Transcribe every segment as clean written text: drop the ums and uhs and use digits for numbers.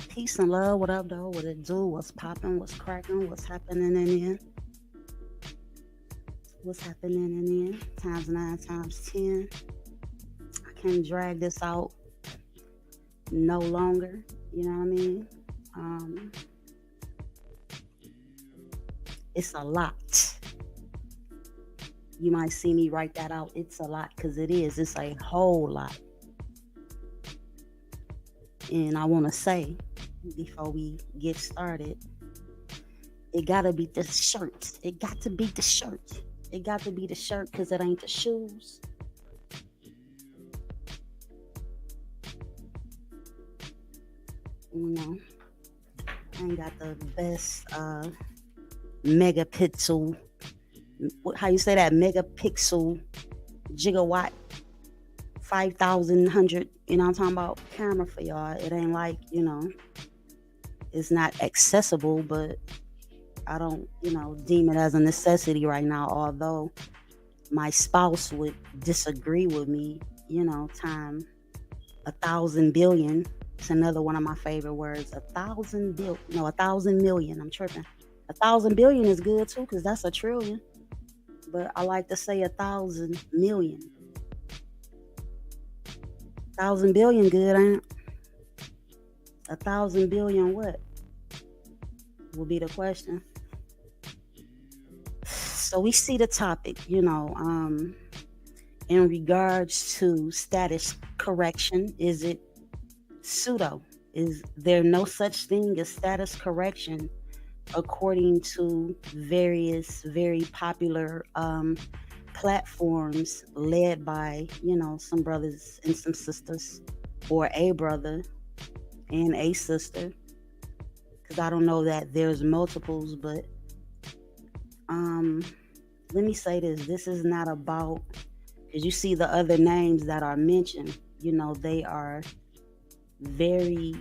Peace and love. What up, though? What it do? What's popping? What's cracking? What's happening in here? What's happening in here? Times nine, times 10. I can't drag this out no longer. You know what I mean? Um, it's a lot. You might see me write that out. It's a lot because it is. It's a whole lot. And I want to say before we get started, it gotta be the shirt. It got to be the shirt. It got to be the shirt because it ain't the shoes. You know, I ain't got the best megapixel. How you say that? Megapixel, gigawatt, 5,100. You know what I'm talking about? Camera for y'all. It ain't like, it's not accessible, but I don't, deem it as a necessity right now, although my spouse would disagree with me, time 1,000 billion. It's another one of my favorite words. 1,000 billion, no, 1,000 million. I'm tripping. 1,000 billion is good too, because that's a trillion. But I like to say 1,000 million. 1,000 billion good, ain't it? 1,000 billion what? Will be the question. So we see the topic, in regards to status correction. Is it pseudo? Is there no such thing as status correction according to various very popular platforms led by, some brothers and some sisters, or a brother and a sister? Because I don't know that there's multiples, but let me say this is not about, because you see the other names that are mentioned, they are very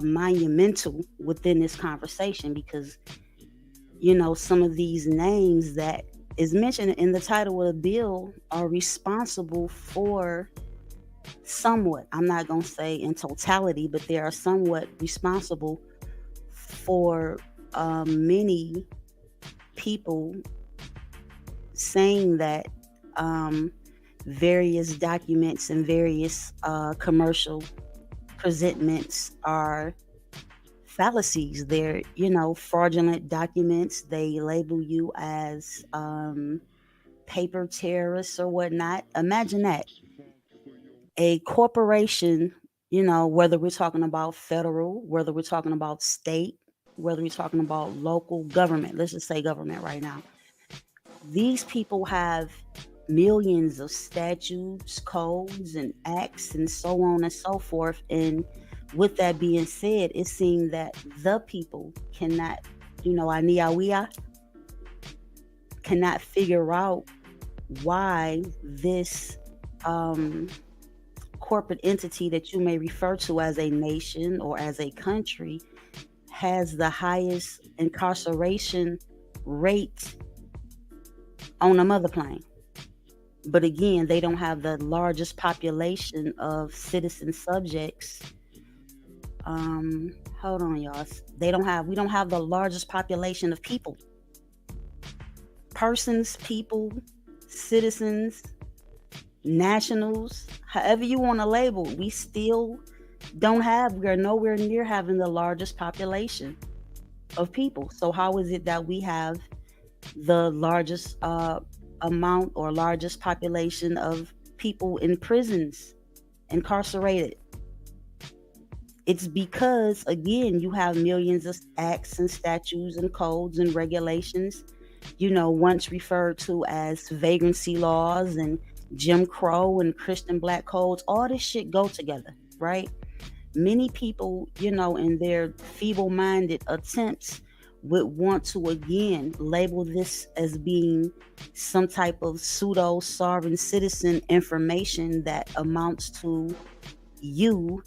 monumental within this conversation, because some of these names that is mentioned in the title of the bill are responsible for somewhat, I'm not going to say in totality, but they are somewhat responsible for many people saying that various documents and various commercial presentments are fallacies. They're, fraudulent documents. They label you as paper terrorists or whatnot. Imagine that. A corporation, whether we're talking about federal, whether we're talking about state, whether we're talking about local government, let's just say government right now. These people have millions of statutes, codes, and acts, and so on and so forth. And with that being said, it seems that the people cannot, Aniawia, cannot figure out why this corporate entity that you may refer to as a nation or as a country has the highest incarceration rate on a mother plane. But again, they don't have the largest population of citizen subjects. Hold on, y'all. We don't have the largest population of people. Persons, people, citizens, nationals, however you want to label, we still we are nowhere near having the largest population of people. So how is it that we have the largest amount or largest population of people in prisons, incarcerated? It's because, again, you have millions of acts and statutes and codes and regulations, once referred to as vagrancy laws and Jim Crow and Christian black codes. All this shit go together, right? Many people, in their feeble-minded attempts would want to again label this as being some type of pseudo sovereign citizen information that amounts to you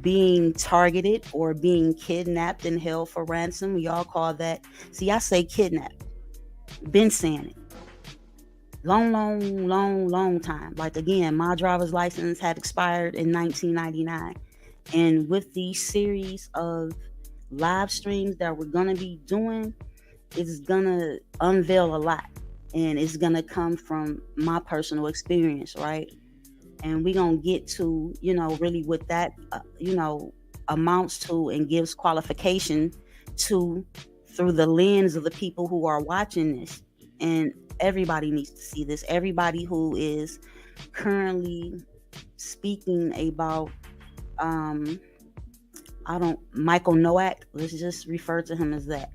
being targeted or being kidnapped and held for ransom. We all call that, see, I say kidnapped, been saying it long time. Like, again, my driver's license had expired in 1999. And with these series of live streams that we're going to be doing, it's going to unveil a lot. And it's going to come from my personal experience, right? And we're going to get to, really what that, amounts to and gives qualification to through the lens of the people who are watching this. And everybody needs to see this. Everybody who is currently speaking about Michael Nowak, let's just refer to him as that.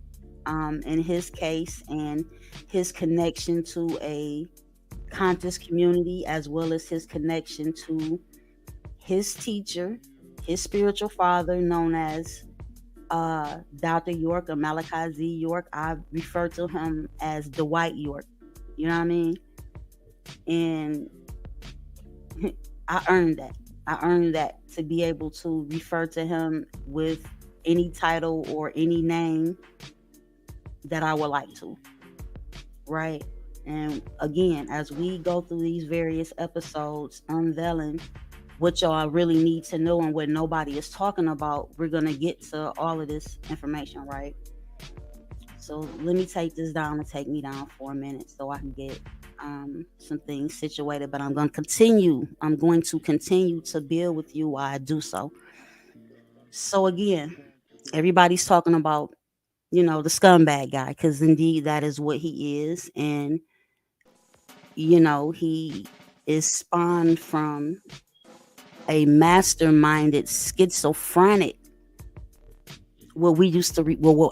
In his case and his connection to a conscious community, as well as his connection to his teacher, his spiritual father, known as Dr. York or Malachi Z. York. I refer to him as Dwight York. You know what I mean? And I earned that. I earned that to be able to refer to him with any title or any name that I would like to. Right? And again, as we go through these various episodes unveiling what y'all really need to know and what nobody is talking about, we're going to get to all of this information, right? So let me take this down and take me down for a minute so I can get some things situated. But I'm going to continue to build with you while I do so. So again, everybody's talking about, the scumbag guy, because indeed that is what he is. And, he is spawned from a masterminded schizophrenic, what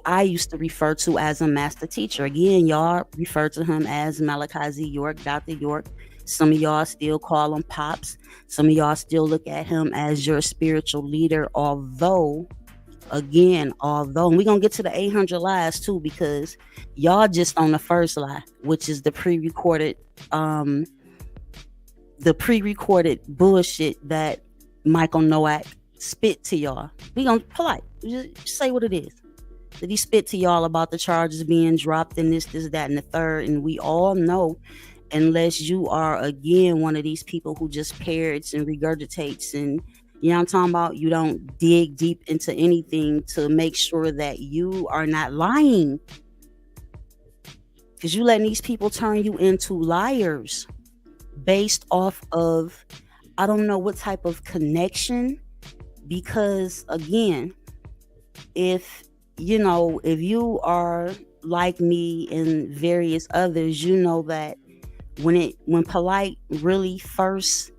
I used to refer to as a master teacher. Again, y'all refer to him as Malachi Z. York, Dr. York. Some of y'all still call him Pops. Some of y'all still look at him as your spiritual leader, although and we're going to get to the 800 lies too, because y'all just on the first lie, which is the pre-recorded bullshit that Michael Nowak spit to y'all. We gonna polite. Just say what it is. That he spit to y'all about the charges being dropped and this, that, and the third. And we all know, unless you are again one of these people who just parrots and regurgitates and you know what I'm talking about, you don't dig deep into anything to make sure that you are not lying. Because you letting these people turn you into liars based off of I don't know what type of connection. Because again, if you are like me and various others, you know that when Polight really first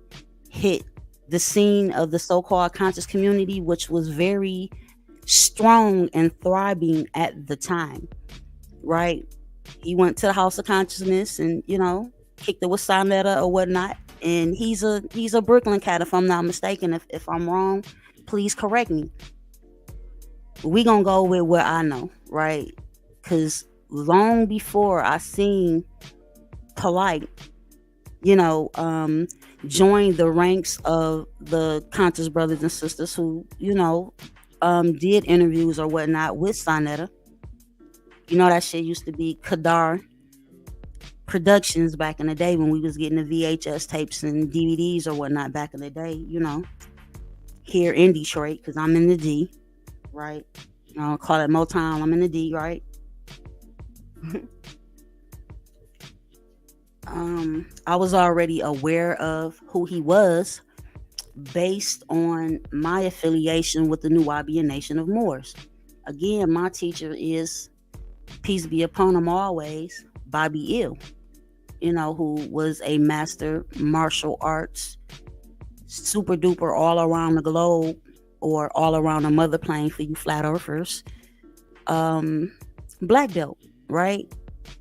hit the scene of the so-called conscious community, which was very strong and thriving at the time, right? He went to the House of Consciousness and kicked it with Sonetta or whatnot. And he's a Brooklyn cat, if I'm not mistaken. If I'm wrong, please correct me. We gonna go with what I know, right? Because long before I seen Polight, join the ranks of the conscious brothers and sisters who, did interviews or whatnot with Sonetta. That shit used to be Kadar Productions back in the day when we was getting the VHS tapes and DVDs or whatnot back in the day, here in Detroit, because I'm in the D, right? Call it Motown, I'm in the D, right? I was already aware of who he was based on my affiliation with the Nubian Nation of Moors. Again, my teacher is, peace be upon him always, Bobby Ill, who was a master martial arts, super duper all around the globe, or all around the mother plane for you flat earthers, black belt, right?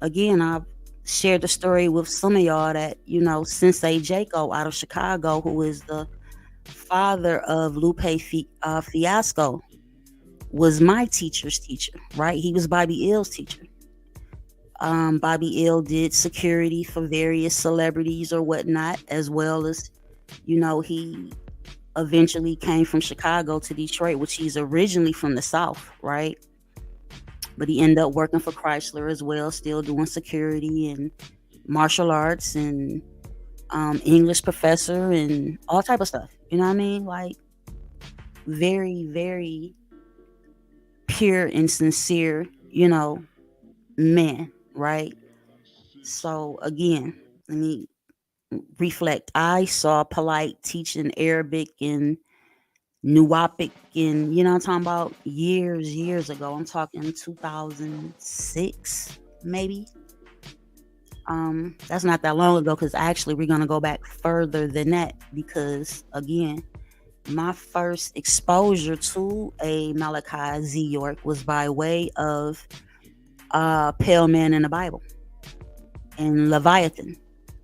Again, I've shared the story with some of y'all that, Sensei Jaco out of Chicago, who is the father of Lupe Fiasco, was my teacher's teacher, right? He was Bobby Ill's teacher. Bobby Ill did security for various celebrities or whatnot, as well as, he eventually came from Chicago to Detroit, which he's originally from the South, right? But he ended up working for Chrysler as well, still doing security and martial arts and English professor and all type of stuff. You know what I mean? Like, very, very pure and sincere, men, right? So again, let me reflect. I saw Polight teaching Arabic and Nuwapic and I'm talking about years ago. I'm talking 2006, maybe. That's not that long ago because actually we're gonna go back further than that because again, my first exposure to a Malachi Z York was by way of Pale Man in the Bible and Leviathan. You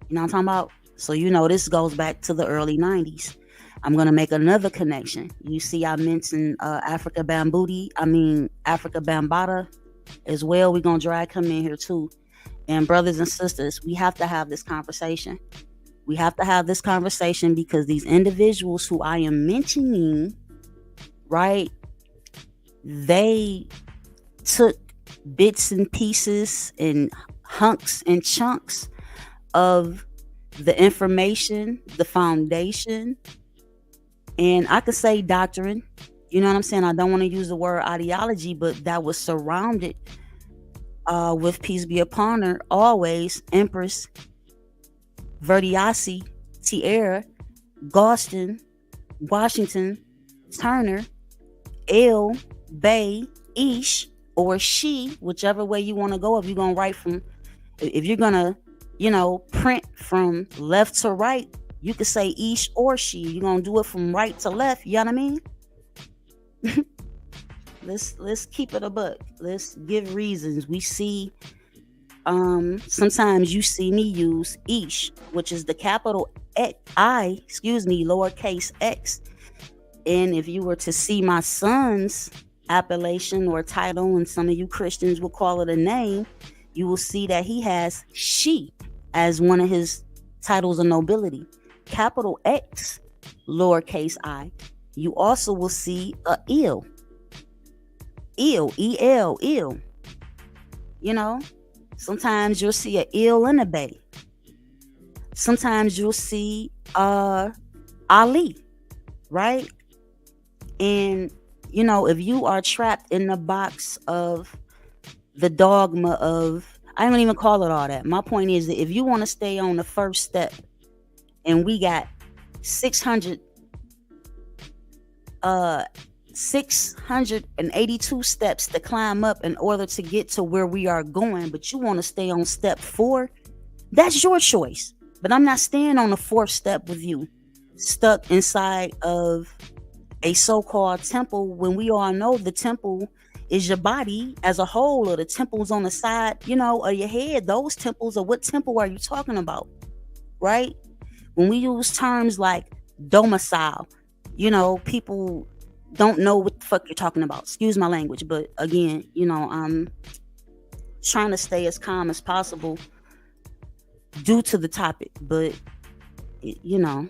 know what I'm talking about? So this goes back to the early 90s. I'm gonna make another connection. You see, I mentioned Africa Bambata as well. We're gonna drag him in here too. And brothers and sisters, we have to have this conversation. We have to have this conversation because these individuals who I am mentioning, right, they took bits and pieces and hunks and chunks of the information, the foundation, and I could say doctrine. You know what I'm saying? I don't want to use the word ideology, but that was surrounded with peace be upon her, always Empress Verdiasi, Tierra, Gauston, Washington, Turner, L, Bay, Ish, or she, whichever way you want to go. If you're going to write from, if you're going to, print from left to right, you could say Ish or she. You're going to do it from right to left. You know what I mean? Let's keep it a buck. Let's give reasons. We see sometimes you see me use Ish, which is the capital lowercase x. And if you were to see my son's appellation or title, and some of you Christians will call it a name, you will see that he has she as one of his titles of nobility. Capital X, lowercase I. You also will see a ill. E-L, ill. Sometimes you'll see a ill in a bay. Sometimes you'll see Ali, right? And if you are trapped in the box of the dogma of, I don't even call it all that. My point is that if you want to stay on the first step, and we got 682 steps to climb up in order to get to where we are going, but you want to stay on step 4, that's your choice. But I'm not staying on the 4th step with you, stuck inside of a so-called temple, when we all know the temple is your body as a whole, or the temples on the side, of your head. Those temples, or what temple are you talking about, right? When we use terms like domicile, people don't know what the fuck you're talking about. Excuse my language, but again, I'm trying to stay as calm as possible due to the topic. But again,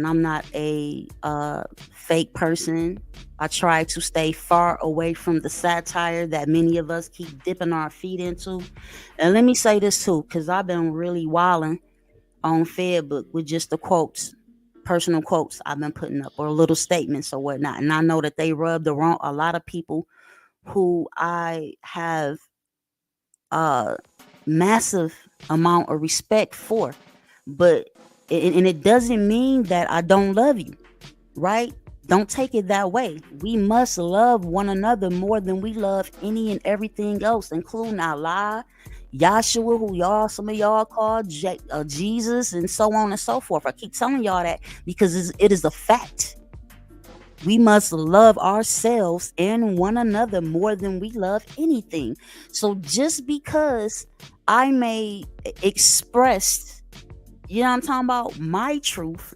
I'm not a fake person. I try to stay far away from the satire that many of us keep dipping our feet into. And let me say this too, because I've been really wilding on Fedbook with just the quotes, personal quotes I've been putting up, or little statements or whatnot. And I know that they rub a lot of people who I have a massive amount of respect for. But and it doesn't mean that I don't love you, right? Don't take it that way. We must love one another more than we love any and everything else, including Allah, Yahshua, who some of y'all call Jesus, and so on and so forth. I keep telling y'all that because it is a fact. We must love ourselves and one another more than we love anything. So just because I may express, I'm talking about, my truth,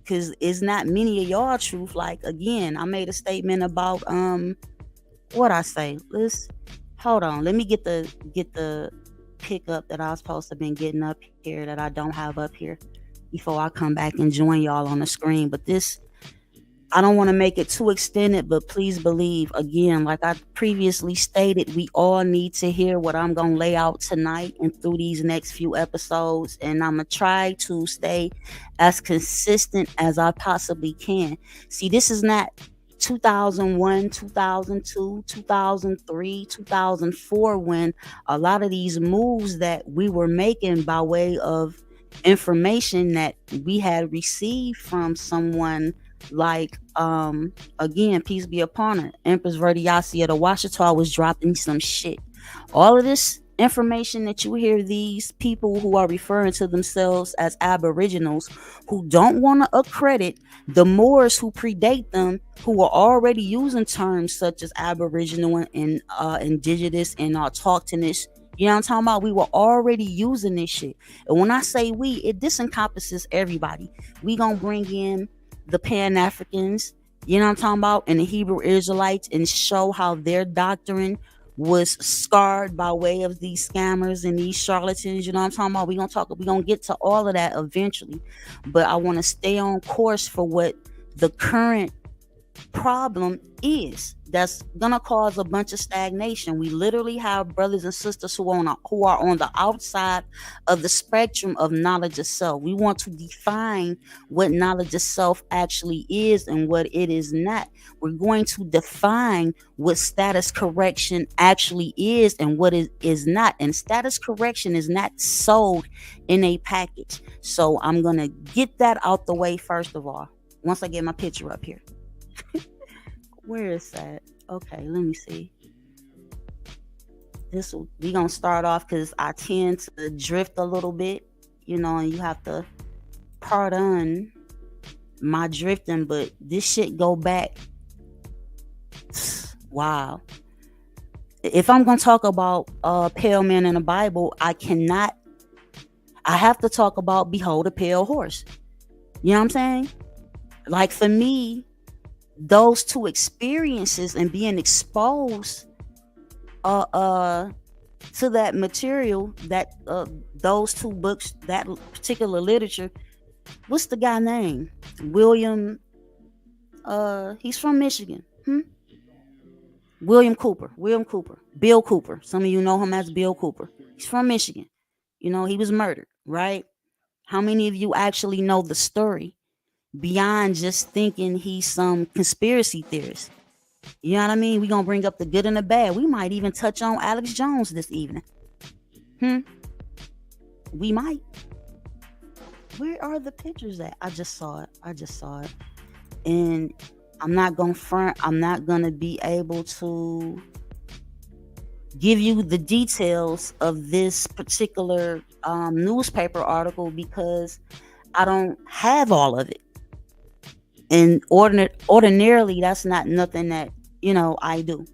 because it's not many of y'all truth. Like, again, I made a statement about what I say. Hold on. Let me get the pickup that I was supposed to been getting up here that I don't have up here before I come back and join y'all on the screen. But this, I don't want to make it too extended, but please believe, again, like I previously stated, we all need to hear what I'm going to lay out tonight and through these next few episodes. And I'm going to try to stay as consistent as I possibly can. See, this is not 2001, 2002, 2003, 2004, when a lot of these moves that we were making by way of information that we had received from someone like, again, peace be upon her, Empress Verdiasi of the Washita was dropping some shit. All of this information that you hear these people who are referring to themselves as Aboriginals, who don't want to accredit the Moors who predate them, who are already using terms such as Aboriginal and Indigenous and Autochthonous. You know what I'm talking about? We were already using this shit. And when I say we, this encompasses everybody. We gonna bring in the Pan-Africans, you know what I'm talking about, and the Hebrew Israelites, and show how their doctrine was scarred by way of these scammers and these charlatans. You know what I'm talking about? We're gonna get to all of that eventually. But I want to stay on course for what the current problem is that's gonna cause a bunch of stagnation. We literally have brothers and sisters who are on the outside of the spectrum of knowledge of self. We want to define what knowledge of self actually is and what it is not. We're going to define what status correction actually is and what it is not. And status correction is not sold in a package. So I'm gonna get that out the way first of all, once I get my picture up here. Where is that? Okay, let me see. We gonna start off because I tend to drift a little bit, you know, and you have to pardon my drifting, but this shit go back. Wow. If I'm gonna talk about pale man in the Bible, I have to talk about behold a pale horse. You know what I'm saying? Like, for me, those two experiences and being exposed to that material, that those two books, that particular literature. What's the guy name? William, he's from Michigan. William Cooper. Bill Cooper. Some of you know him as Bill Cooper. He's from Michigan. You know, he was murdered, right? How many of you actually know the story beyond just thinking he's some conspiracy theorist? You know what I mean? We're going to bring up the good and the bad. We might even touch on Alex Jones this evening. We might. Where are the pictures at? I just saw it. And I'm not going to front. I'm not going to be able to give you the details of this particular newspaper article because I don't have all of it. And ordinarily, that's not nothing that, you know, I do.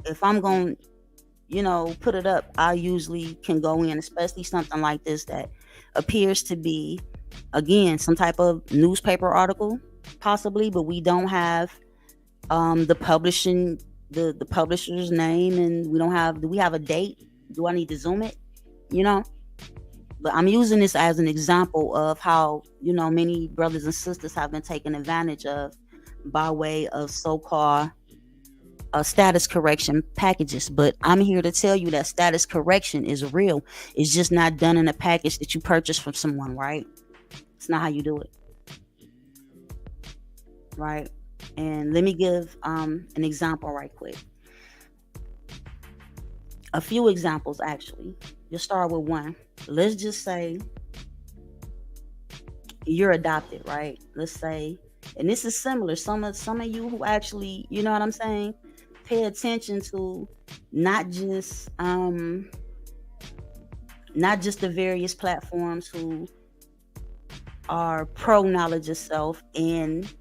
If I'm going to, you know, put it up, I usually can go in, especially something like this that appears to be, again, some type of newspaper article, possibly, but we don't have the publishing, the publisher's name, and do we have a date? Do I need to zoom it? You know? But I'm using this as an example of how, you know, many brothers and sisters have been taken advantage of by way of so-called status correction packages. But I'm here to tell you that status correction is real. It's just not done in a package that you purchase from someone, right? It's not how you do it. Right? And let me give an example right quick. A few examples, actually. You'll start with one. Let's just say you're adopted, right? Let's say, and this is similar. Some of you who actually, you know what I'm saying, pay attention to not just the various platforms who are pro knowledge of self, and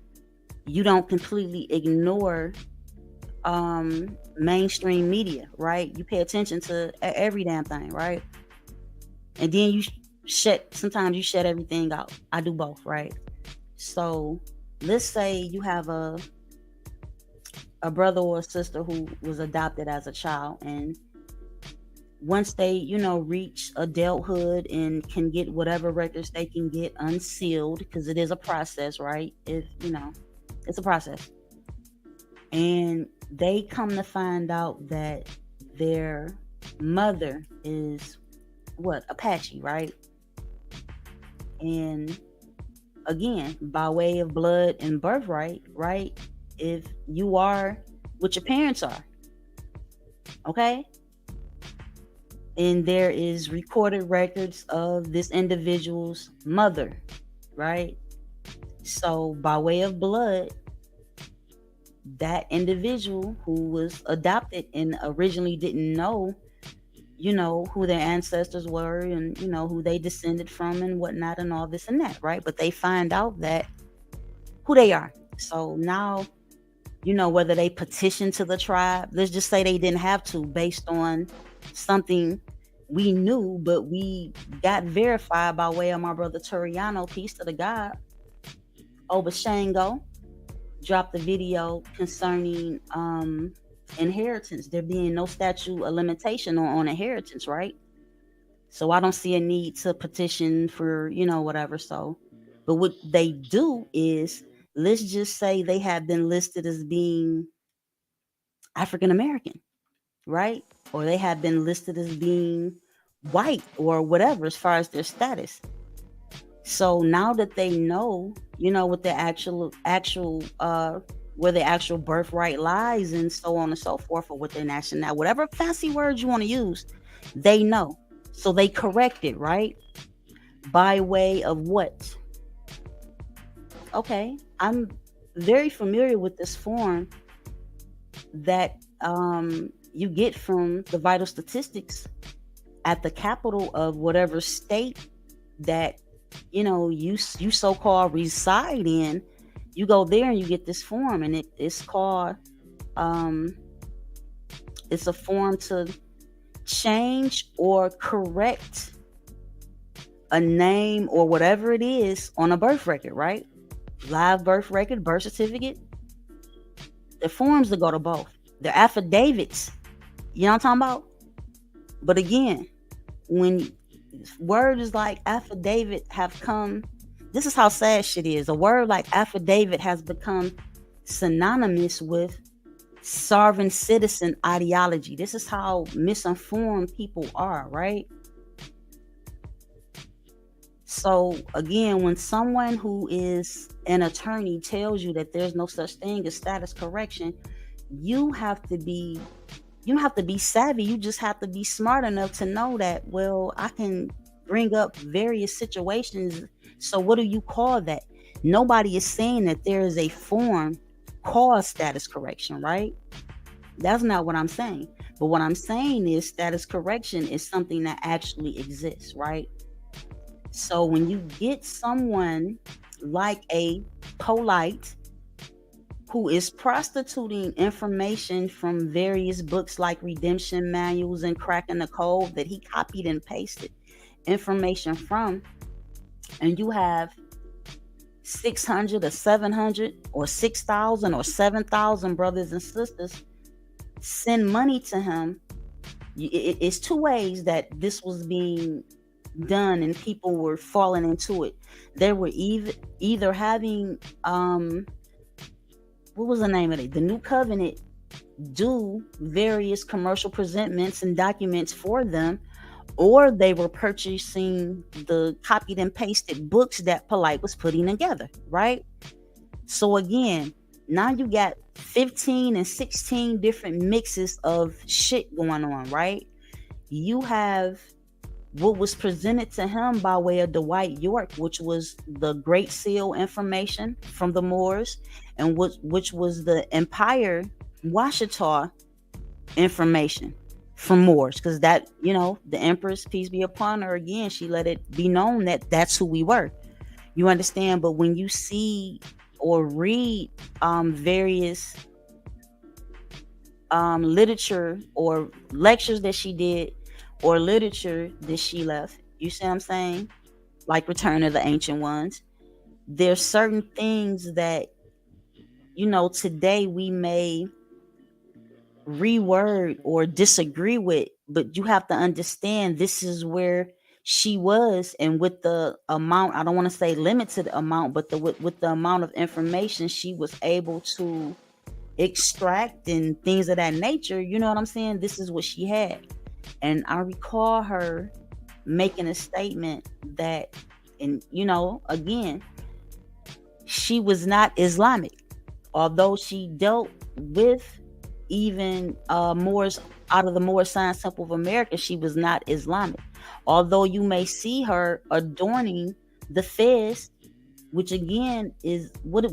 you don't completely ignore mainstream media, right? You pay attention to every damn thing, right? And then sometimes you shut everything out. I do both, right? So let's say you have a brother or a sister who was adopted as a child, and once they, you know, reach adulthood and can get whatever records they can get unsealed, because it is a process, right? It's a process. And they come to find out that their mother is Apache, right? And again, by way of blood and birthright, right? if you are what your parents are, okay? And there is recorded records of this individual's mother, right? So by way of blood, that individual who was adopted and originally didn't know, who their ancestors were and, who they descended from and whatnot and all this and that, right? But they find out that who they are. So now, whether they petitioned to the tribe, let's just say they didn't have to based on something we knew, but we got verified by way of my brother Turiano, peace to the God, Obashango, dropped the video concerning inheritance. There being no statute of limitation on inheritance, right? So I don't see a need to petition for, whatever. So, but what they do is, let's just say they have been listed as being African American, right? Or they have been listed as being white or whatever as far as their status. So now that they know, what the actual where the actual birthright lies and so on and so forth, or what their nationality, whatever fancy words you want to use, they know. So they correct it, right? By way of what? Okay, I'm very familiar with this form that you get from the vital statistics at the capital of whatever state that you so-called reside in. You go there and you get this form, and it's called it's a form to change or correct a name or whatever it is on a birth record, right? Live birth record, birth certificate. The forms that go to both. They're affidavits. You know what I'm talking about? But again, when words like affidavit have come, this is how sad shit is. A word like affidavit has become synonymous with sovereign citizen ideology. This is how misinformed people are, right? So again, when someone who is an attorney tells you that there's no such thing as status correction, you have to be savvy. You just have to be smart enough to know that, well, I can bring up various situations. So what do you call that? Nobody is saying that there is a form called status correction, right? That's not what I'm saying. But what I'm saying is status correction is something that actually exists, right? So when you get someone like a Polight who is prostituting information from various books like redemption manuals and cracking the code that he copied and pasted information from, and you have 600 or 700 or 6,000 or 7,000 brothers and sisters send money to him, it's two ways that this was being done and people were falling into it. They were either having what was the name of it? The New Covenant do various commercial presentments and documents for them, or they were purchasing the copied and pasted books that Polight was putting together, right? So again, now you got 15 and 16 different mixes of shit going on, right? You have what was presented to him by way of Dwight York, which was the Great Seal information from the Moors, and which was the Empire Washita information from Moors, because that, the Empress, peace be upon her, again, she let it be known that that's who we were. You understand? But when you see or read various literature or lectures that she did, or literature that she left, you see what I'm saying? Like Return of the Ancient Ones. There's certain things that, today we may reword or disagree with, but you have to understand this is where she was, and with the amount, I don't want to say limited amount, but with the amount of information she was able to extract and things of that nature, you know what I'm saying? This is what she had. And I recall her making a statement that, and again, she was not Islamic. although she dealt with even Moors out of the Moor Science Temple of America, she was not Islamic. Although you may see her adorning the fez, which again is what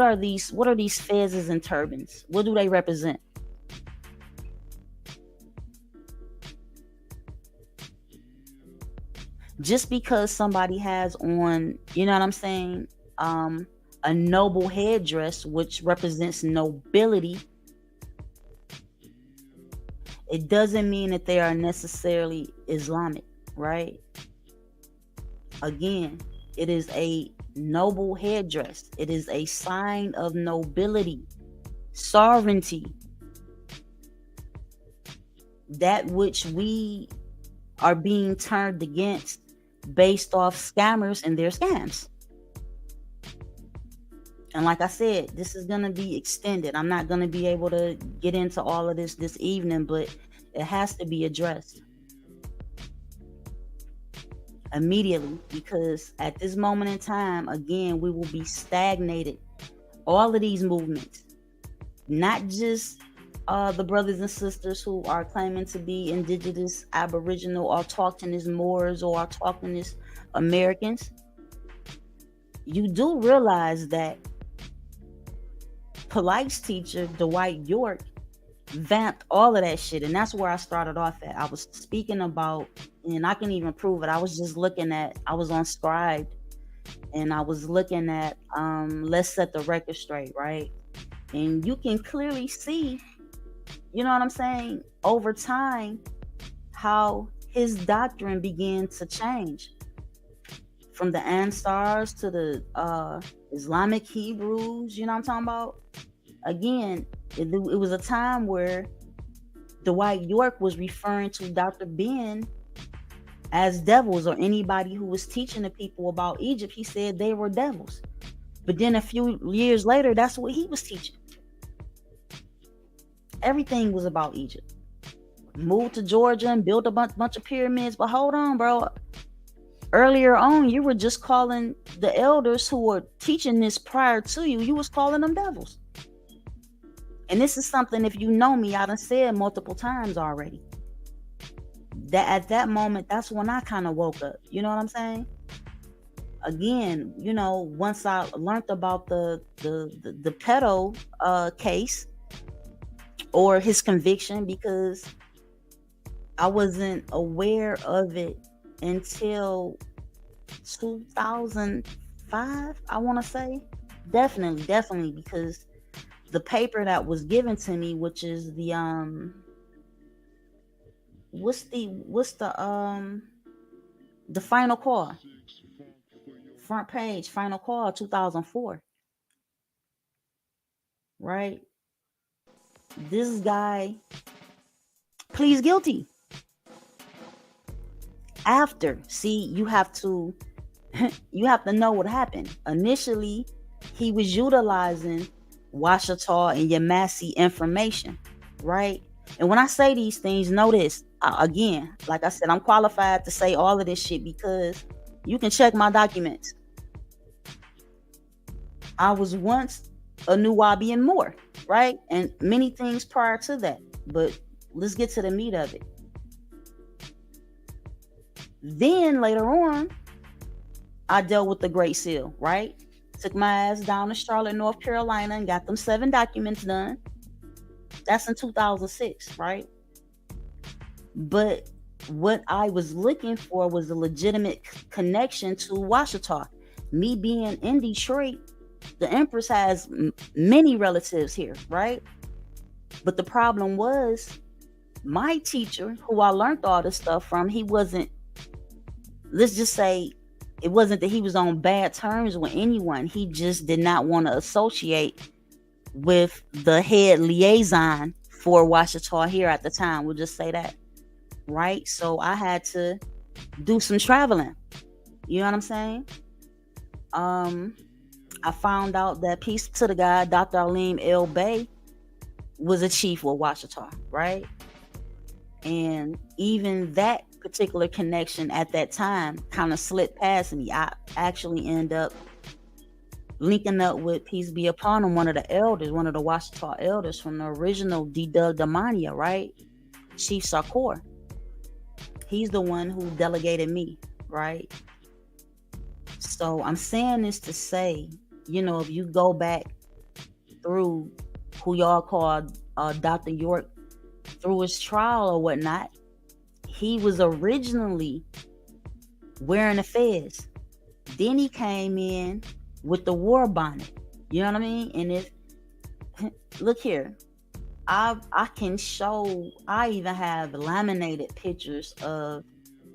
are these fezzes and turbans? What do they represent? Just because somebody has on, you know what I'm saying, a noble headdress, which represents nobility, it doesn't mean that they are necessarily Islamic, right? Again, it is a noble headdress. It is a sign of nobility, sovereignty, that which we are being turned against based off scammers and their scams. And like I said, this is going to be extended. I'm not going to be able to get into all of this evening, but it has to be addressed immediately, because at this moment in time, again, we will be stagnated. All of these movements, not just the brothers and sisters who are claiming to be Indigenous, Aboriginal, Autochthonous Moors, or Autochthonous Americans. You do realize that Polight's teacher, Dwight York, vamped all of that shit, and that's where I started off at. I was speaking about, and I can even prove it. I was just looking at, I was on Scribe, and I was looking at Let's Set the Record Straight, right? And you can clearly see, you know what I'm saying, over time, how his doctrine began to change. From the Ansars to the Islamic Hebrews, you know what I'm talking about? Again, it was a time where Dwight York was referring to Dr. Ben as devils, or anybody who was teaching the people about Egypt, he said they were devils. But then a few years later, that's what he was teaching. Everything was about Egypt. Moved to Georgia and built a bunch of pyramids. But hold on, bro. Earlier on, you were just calling the elders who were teaching this prior to you, you was calling them devils. And this is something, if you know me, I done said multiple times already. That at that moment, that's when I kind of woke up. You know what I'm saying? Again, you know, once I learned about the pedo case, or his conviction, because I wasn't aware of it until 2005, I want to say. Definitely, because the paper that was given to me, which is the what's the final call, front page, final call, 2004, right? This guy pleads guilty. After, see, you have to know what happened. Initially, he was utilizing Washita and Yamasee information, right? And when I say these things, notice, again, like I said, I'm qualified to say all of this shit because you can check my documents. I was once a Nubian Moor, right? And many things prior to that. But let's get to the meat of it. Then later on, I dealt with the Great Seal, right? Took my ass down to Charlotte, North Carolina, and got them 7 documents done. That's in 2006, right? But what I was looking for was a legitimate connection to Washita. Me being in Detroit, the Empress has many relatives here, right? But the problem was, my teacher, who I learned all this stuff from, he wasn't, let's just say, it wasn't that he was on bad terms with anyone. He just did not want to associate with the head liaison for Washita here at the time. We'll just say that, right? So I had to do some traveling. You know what I'm saying? I found out that, peace to the guy, Dr. Aleem L. Bey was a chief with Washita, right? And even that particular connection at that time kind of slipped past me. I actually end up linking up with, peace be upon him, one of the elders, one of the Washita elders from the original Demania, right? Chief Sarkor. He's the one who delegated me, right? So I'm saying this to say, if you go back through who y'all called Dr. York, through his trial or whatnot, he was originally wearing a fez. Then he came in with the war bonnet. You know what I mean? And if look here, I can show. I even have laminated pictures of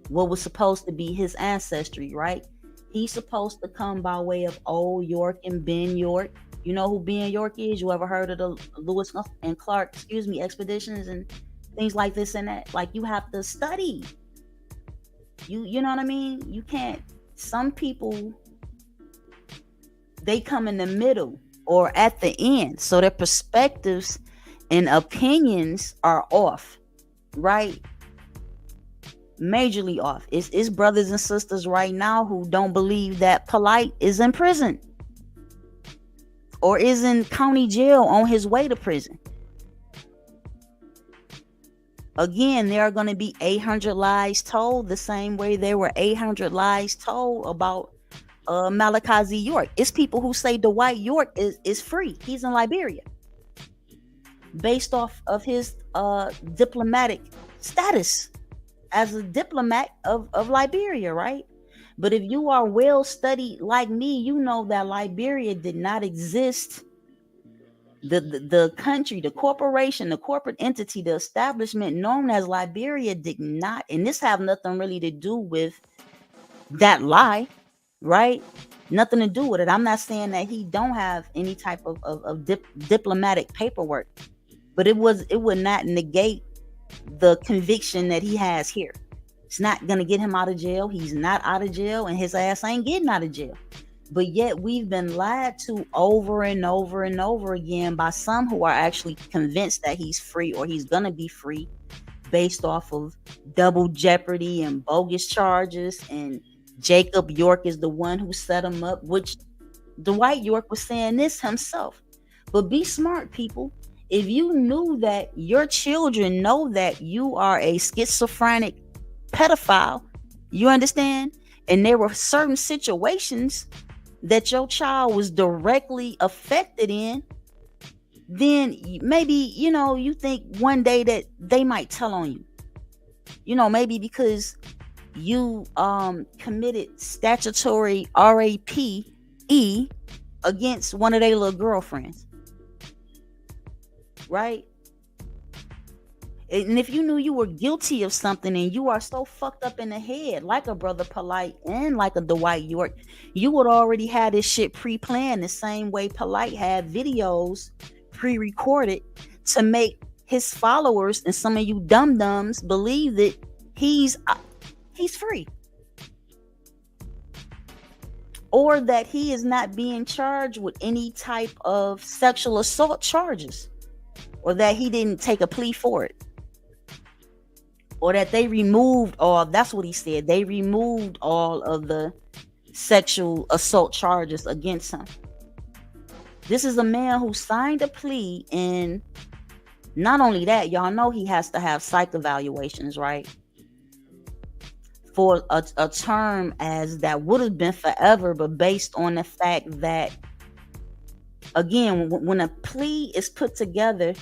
what was supposed to be his ancestry. Right? He's supposed to come by way of Old York and Ben York. You know who Ben York is? You ever heard of the Lewis and Clark, expeditions and things like this and that? Like, you have to study. You know what I mean? You can't. Some people, they come in the middle or at the end, so their perspectives and opinions are off, right? Majorly off. It's brothers and sisters right now who don't believe that Polight is in prison or is in county jail on his way to prison. Again, there are going to be 800 lies told, the same way there were 800 lies told about Malachi Z. York. It's people who say Dwight York is free. He's in Liberia based off of his diplomatic status as a diplomat of Liberia, right? But if you are well studied like me, you know that Liberia did not exist. The country, the corporation, the corporate entity, the establishment known as Liberia did not, and this have nothing really to do with that lie, right? Nothing to do with it. I'm not saying that he don't have any type of diplomatic paperwork, but it would not negate the conviction that he has here. It's not gonna get him out of jail. He's not out of jail, and his ass ain't getting out of jail. But yet we've been lied to over and over and over again by some who are actually convinced that he's free or he's gonna be free based off of double jeopardy and bogus charges. And Jacob York is the one who set him up, which Dwight York was saying this himself. But be smart, people. If you knew that your children know that you are a schizophrenic pedophile, you understand? And there were certain situations that your child was directly affected in, then maybe, you think one day that they might tell on you. Maybe because you committed statutory rape against one of their little girlfriends. Right? And if you knew you were guilty of something and you are so fucked up in the head, like a brother Polight and like a Dwight York, you would already have this shit pre-planned the same way Polight had videos pre-recorded to make his followers and some of you dum-dums believe that he's free. Or that he is not being charged with any type of sexual assault charges. Or that he didn't take a plea for it. Or that they removed that's what he said. They removed all of the sexual assault charges against him. This is a man who signed a plea, and not only that, y'all know he has to have psych evaluations, right? For a term as that would have been forever, but based on the fact that, again, when a plea is put together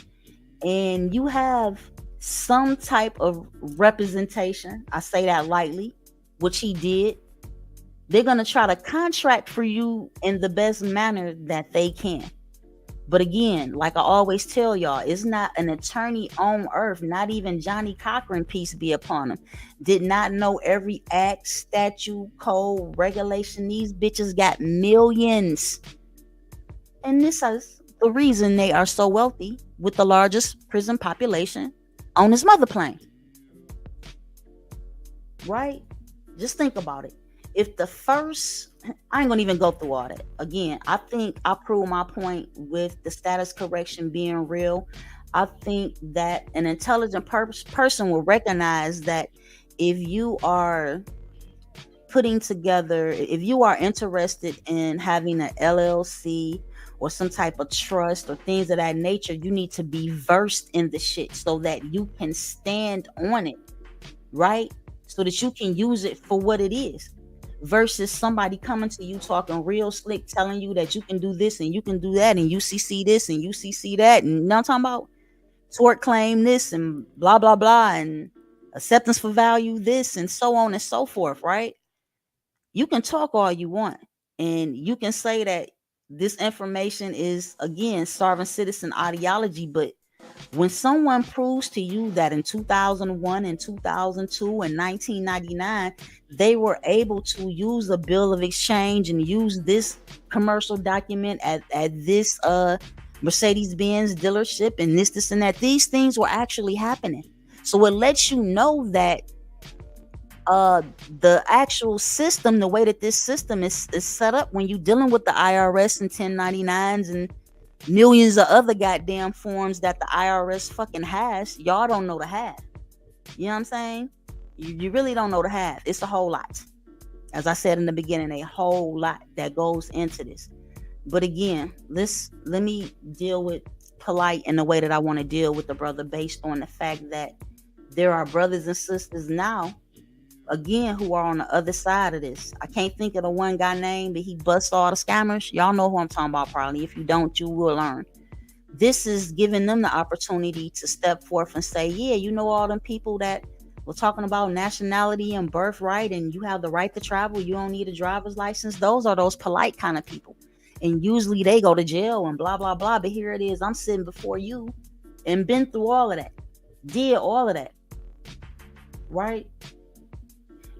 and you have some type of representation, I say that lightly, which he did, they're going to try to contract for you in the best manner that they can. But again, like I always tell y'all, it's not an attorney on earth, not even Johnny Cochran, peace be upon him, did not know every act, statute, code, regulation. These bitches got millions. And this is the reason they are so wealthy, with the largest prison population on his mother plane. Right? Just think about it. If the first, I ain't gonna even go through all that. Again, I think I proved my point with the status correction being real. I think that an intelligent person will recognize that if you are putting together, if you are interested in having an LLC or some type of trust or things of that nature, you need to be versed in the shit so that you can stand on it, right? So that you can use it for what it is, versus somebody coming to you talking real slick, telling you that you can do this and you can do that and UCC this and UCC that, and now I'm talking about tort claim this and blah blah blah and acceptance for value this and so on and so forth, right? You can talk all you want and you can say that this information is, again, sovereign citizen ideology, but when someone proves to you that in 2001 and 2002 and 1999 they were able to use a bill of exchange and use this commercial document at this Mercedes-Benz dealership and this and that, these things were actually happening. So it lets you know that the actual system, the way that this system is set up, when you're dealing with the IRS and 1099s and millions of other goddamn forms that the IRS fucking has, y'all don't know the half. You know what I'm saying? You really don't know the half. It's a whole lot. As I said in the beginning, a whole lot that goes into this. But again, let me deal with Polight in the way that I want to deal with the brother, based on the fact that there are brothers and sisters now, again, who are on the other side of this. I can't think of the one guy name, but he busts all the scammers. Y'all know who I'm talking about probably. If you don't, you will learn. This is giving them the opportunity to step forth and say, yeah, you know, all them people that were talking about nationality and birthright and you have the right to travel, you don't need a driver's license. Those are those Polight kind of people. And usually they go to jail and blah, blah, blah. But here it is. I'm sitting before you and been through all of that. Did all of that. Right?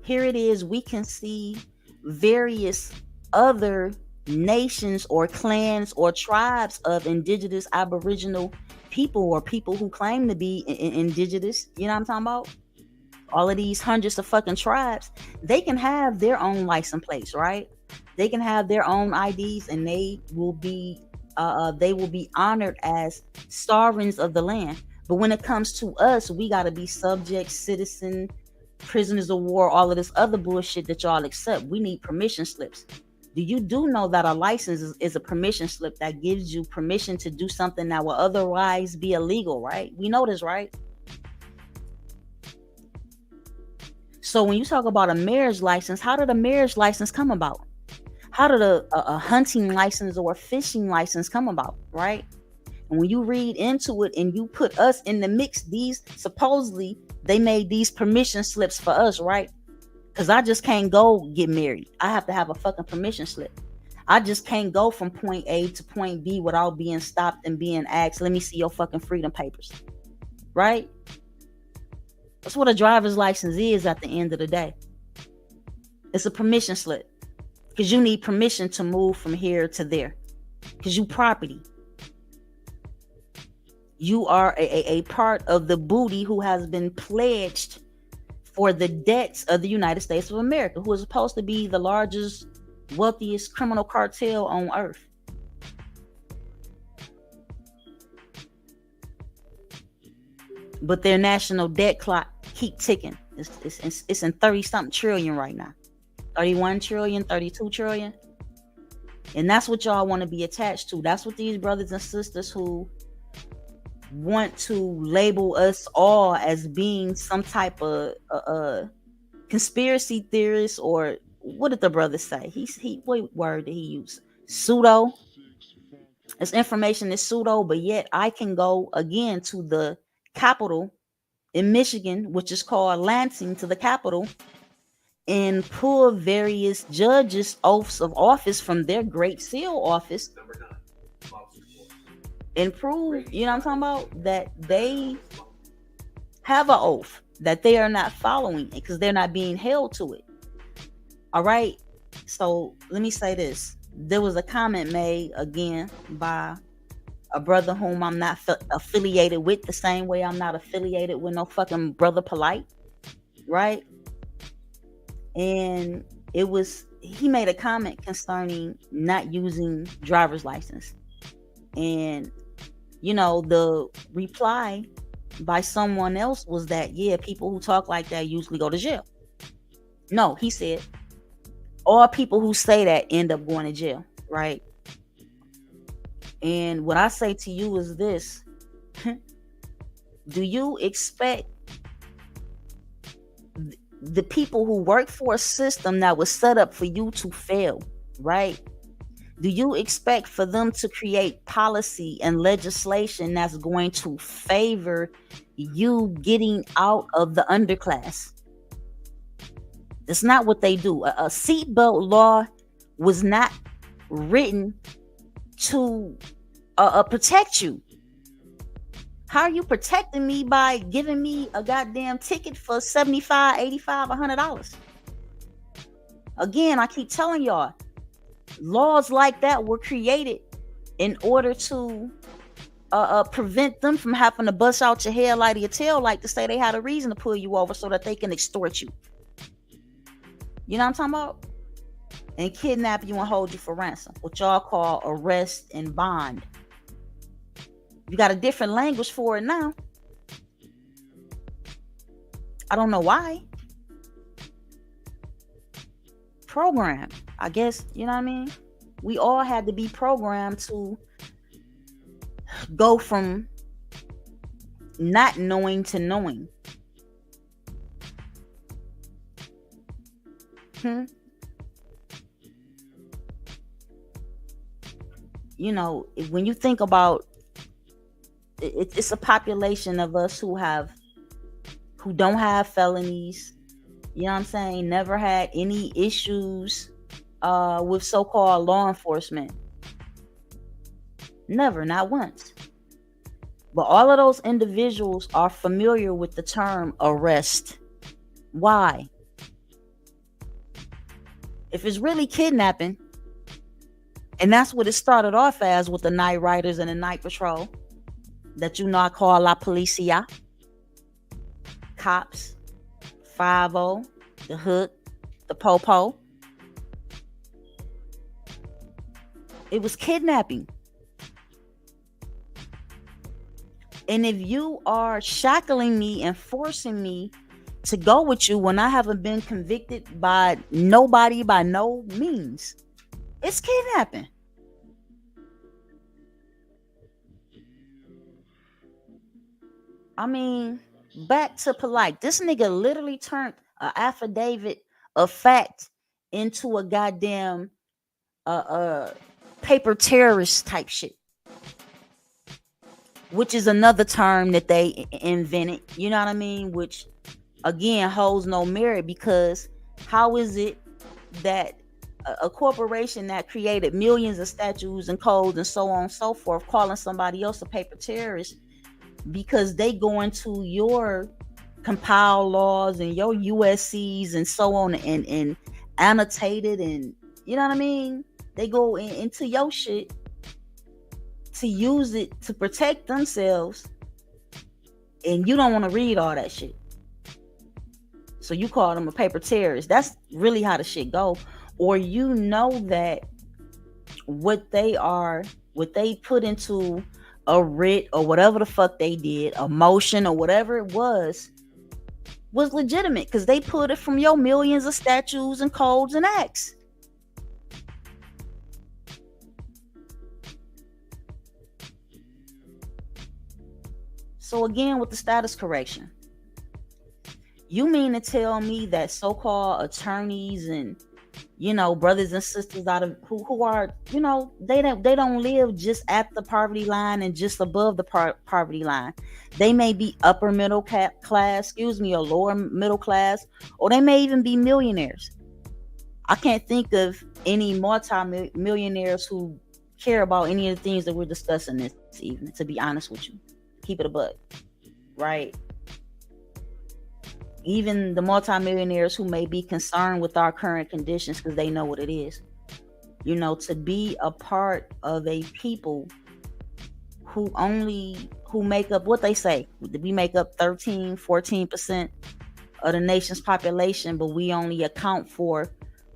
Here it is. We can see various other nations or clans or tribes of indigenous Aboriginal people, or people who claim to be indigenous. You know what I'm talking about? All of these hundreds of fucking tribes, they can have their own license plates, right? They can have their own IDs, and they will be honored as sovereigns of the land. But when it comes to us, we got to be subject, citizen, prisoners of war, all of this other bullshit that y'all accept. We need permission slips. You do know that a license is a permission slip that gives you permission to do something that will otherwise be illegal, right? We know this, right? So when you talk about a marriage license, how did a marriage license come about? How did a hunting license or a fishing license come about, right? And when you read into it and you put us in the mix, these supposedly they made these permission slips for us, right? Because I just can't go get married. I have to have a fucking permission slip. I just can't go from point A to point B without being stopped and being asked, let me see your fucking freedom papers, right? That's what a driver's license is at the end of the day. It's a permission slip. Because you need permission to move from here to there. Because you property. You are a part of the booty who has been pledged for the debts of the United States of America, who is supposed to be the largest, wealthiest criminal cartel on earth. But their national debt clock keep ticking. It's in 30-something trillion right now. 31 trillion, 32 trillion. And that's what y'all want to be attached to. That's what these brothers and sisters who want to label us all as being some type of conspiracy theorists, or what did the brother say? What word did he use? Pseudo. This information is pseudo, but yet I can go again to the capital in Michigan, which is called Lansing, to the capital, and pull various judges' oaths of office from their Great Seal office and prove, you know what I'm talking about, that they have an oath that they are not following it because they're not being held to it. All right. So let me say this. There was a comment made again by a brother whom I'm not affiliated with, the same way I'm not affiliated with no fucking brother Polight, right? And he made a comment concerning not using driver's license. And, you know, the reply by someone else was that, yeah, people who talk like that usually go to jail. No, he said, all people who say that end up going to jail, right? And what I say to you is this: do you expect the people who work for a system that was set up for you to fail, right? Do you expect for them to create policy and legislation that's going to favor you getting out of the underclass? That's not what they do. A seatbelt law was not written to protect you. How are you protecting me by giving me a goddamn ticket for $75, $85, $100? Again, I keep telling y'all, laws like that were created in order to prevent them from having to bust out your headlight or your tail light to say they had a reason to pull you over so that they can extort you. You know what I'm talking about? And kidnap you and hold you for ransom, what y'all call arrest and bond. You got a different language for it now. I don't know why. Programmed, I guess, you know what I mean? We all had to be programmed to go from not knowing to knowing. You know, when you think about it, it's a population of us who don't have felonies, you know what I'm saying, never had any issues with so-called law enforcement. Never, not once. But all of those individuals are familiar with the term arrest. Why? If it's really kidnapping, and that's what it started off as with the night riders and the night patrol, that you know I call La Policia, cops, 5-0, the hook, the popo. It was kidnapping. And if you are shackling me and forcing me to go with you when I haven't been convicted by nobody by no means, it's kidnapping. I mean, back to Polight. This nigga literally turned an affidavit of fact into a goddamn paper terrorist type shit, which is another term that they invented, you know what I mean? Which again holds no merit, because how is it that a corporation that created millions of statutes and codes and so on and so forth calling somebody else a paper terrorist because they go into your compiled laws and your USCs and so on and annotated, and you know what I mean? They go into your shit to use it to protect themselves, and you don't want to read all that shit, so you call them a paper terrorist. That's really how the shit go. Or you know that what they put into a writ or whatever the fuck they did, a motion or whatever it was legitimate because they put it from your millions of statutes and codes and acts. So again, with the status correction, you mean to tell me that so-called attorneys and, you know, brothers and sisters out of who are, you know, they don't live just at the poverty line and just above the poverty line. They may be upper middle class, or lower middle class, or they may even be millionaires. I can't think of any multi-millionaires who care about any of the things that we're discussing this evening, to be honest with you. Keep it a buck, right? Even the multimillionaires who may be concerned with our current conditions because they know what it is. You know, to be a part of a people who make up, what they say, we make up 13, 14% of the nation's population, but we only account for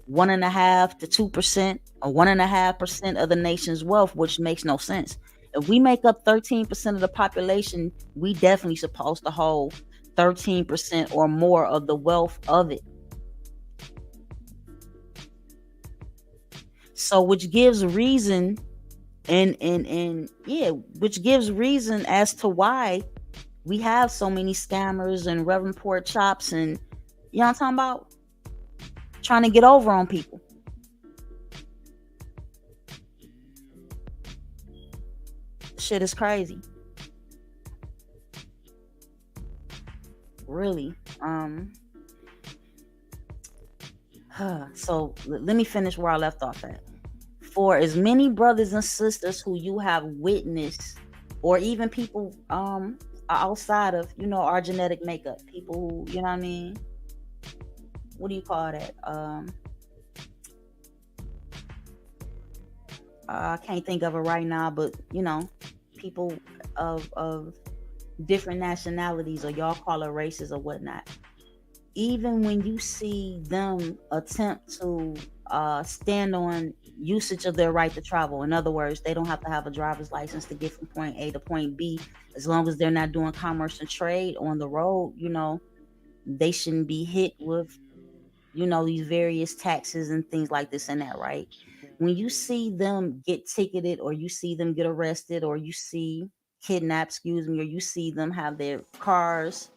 1.5% to 2% or 1.5% of the nation's wealth, which makes no sense. If we make up 13% of the population, we definitely supposed to hold 13% or more of the wealth of it. So which gives reason and yeah, which gives reason as to why we have so many scammers and Reverend Pork Chops and you know what I'm talking about? Trying to get over on people. Shit is crazy. Really. So let me finish where I left off at. For as many brothers and sisters who you have witnessed, or even people outside of our genetic makeup, people who what I mean, what do you call that? I can't think of it right now, but people of different nationalities, or y'all call it races or whatnot. Even when you see them attempt to stand on usage of their right to travel, in other words, they don't have to have a driver's license to get from point A to point B, as long as they're not doing commerce and trade on the road, they shouldn't be hit with, these various taxes and things like this and that, right? When you see them get ticketed, or you see them get arrested, or you see kidnapped, excuse me, or you see them have their cars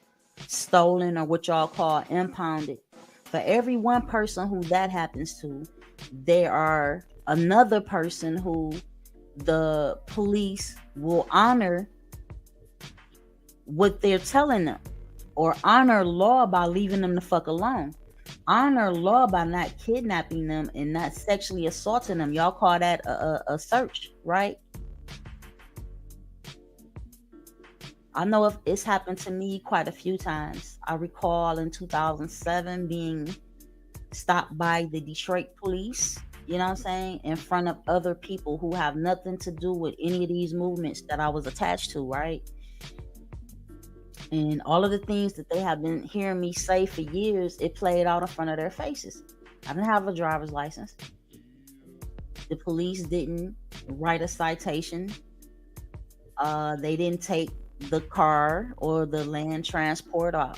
stolen, or what y'all call impounded, for every one person who that happens to, there are another person who the police will honor what they're telling them, or honor law by leaving them the fuck alone, honor law by not kidnapping them and not sexually assaulting them. Y'all call that a search, right? I know if it's happened to me quite a few times. I recall in 2007 being stopped by the Detroit police, you know what I'm saying, in front of other people who have nothing to do with any of these movements that I was attached to, right? And all of the things that they have been hearing me say for years, it played out in front of their faces. I didn't have a driver's license. The police didn't write a citation. They didn't take the car or the land transport or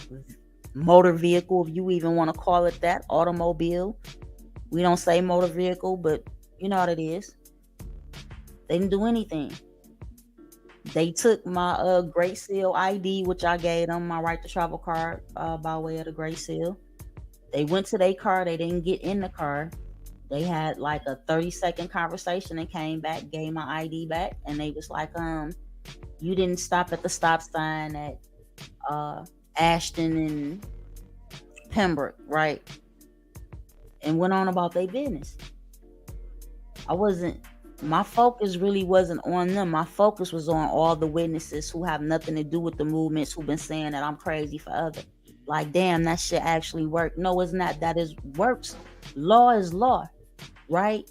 motor vehicle, if you even want to call it that, automobile. We don't say motor vehicle, but you know what it is. They didn't do anything. They took my Great Seal ID, which I gave them, my right to travel card, by way of the Great Seal. They went to their car. They didn't get in the car. They had like a 30-second conversation and came back, gave my ID back, and they was like, you didn't stop at the stop sign at Ashton and Pembroke, right? And went on about their business. My focus really wasn't on them. My focus was on all the witnesses who have nothing to do with the movements, who've been saying that I'm crazy for others. Like, damn, that shit actually worked. No, it's not. That is works. Law is law, right?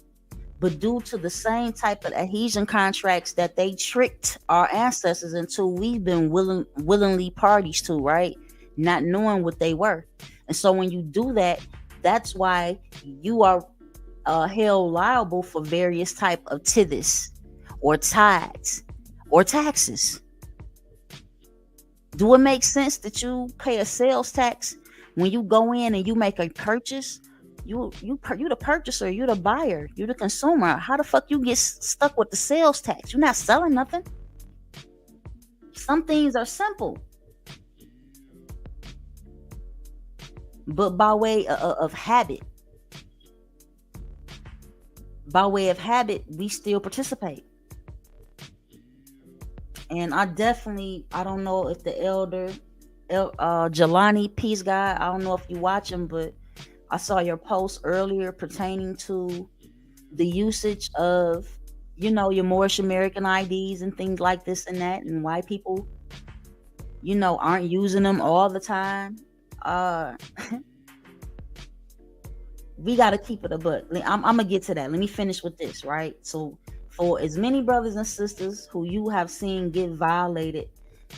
But due to the same type of adhesion contracts that they tricked our ancestors into, we've been willingly parties to, right? Not knowing what they were. And so when you do that, that's why you are held liable for various type of tithes or tithes or taxes. Do it make sense that you pay a sales tax when you go in and you make a purchase? You the purchaser, you the buyer, you the consumer. How the fuck you get stuck with the sales tax? You're not selling nothing. Some things are simple, but by way of habit, we still participate. And I don't know if the elder Jelani, peace guy, I don't know if you watch him, but I saw your post earlier pertaining to the usage of, your Moorish American IDs and things like this and that, and why people, aren't using them all the time. We got to keep it a buck. I'm gonna get to that. Let me finish with this, right? So, for as many brothers and sisters who you have seen get violated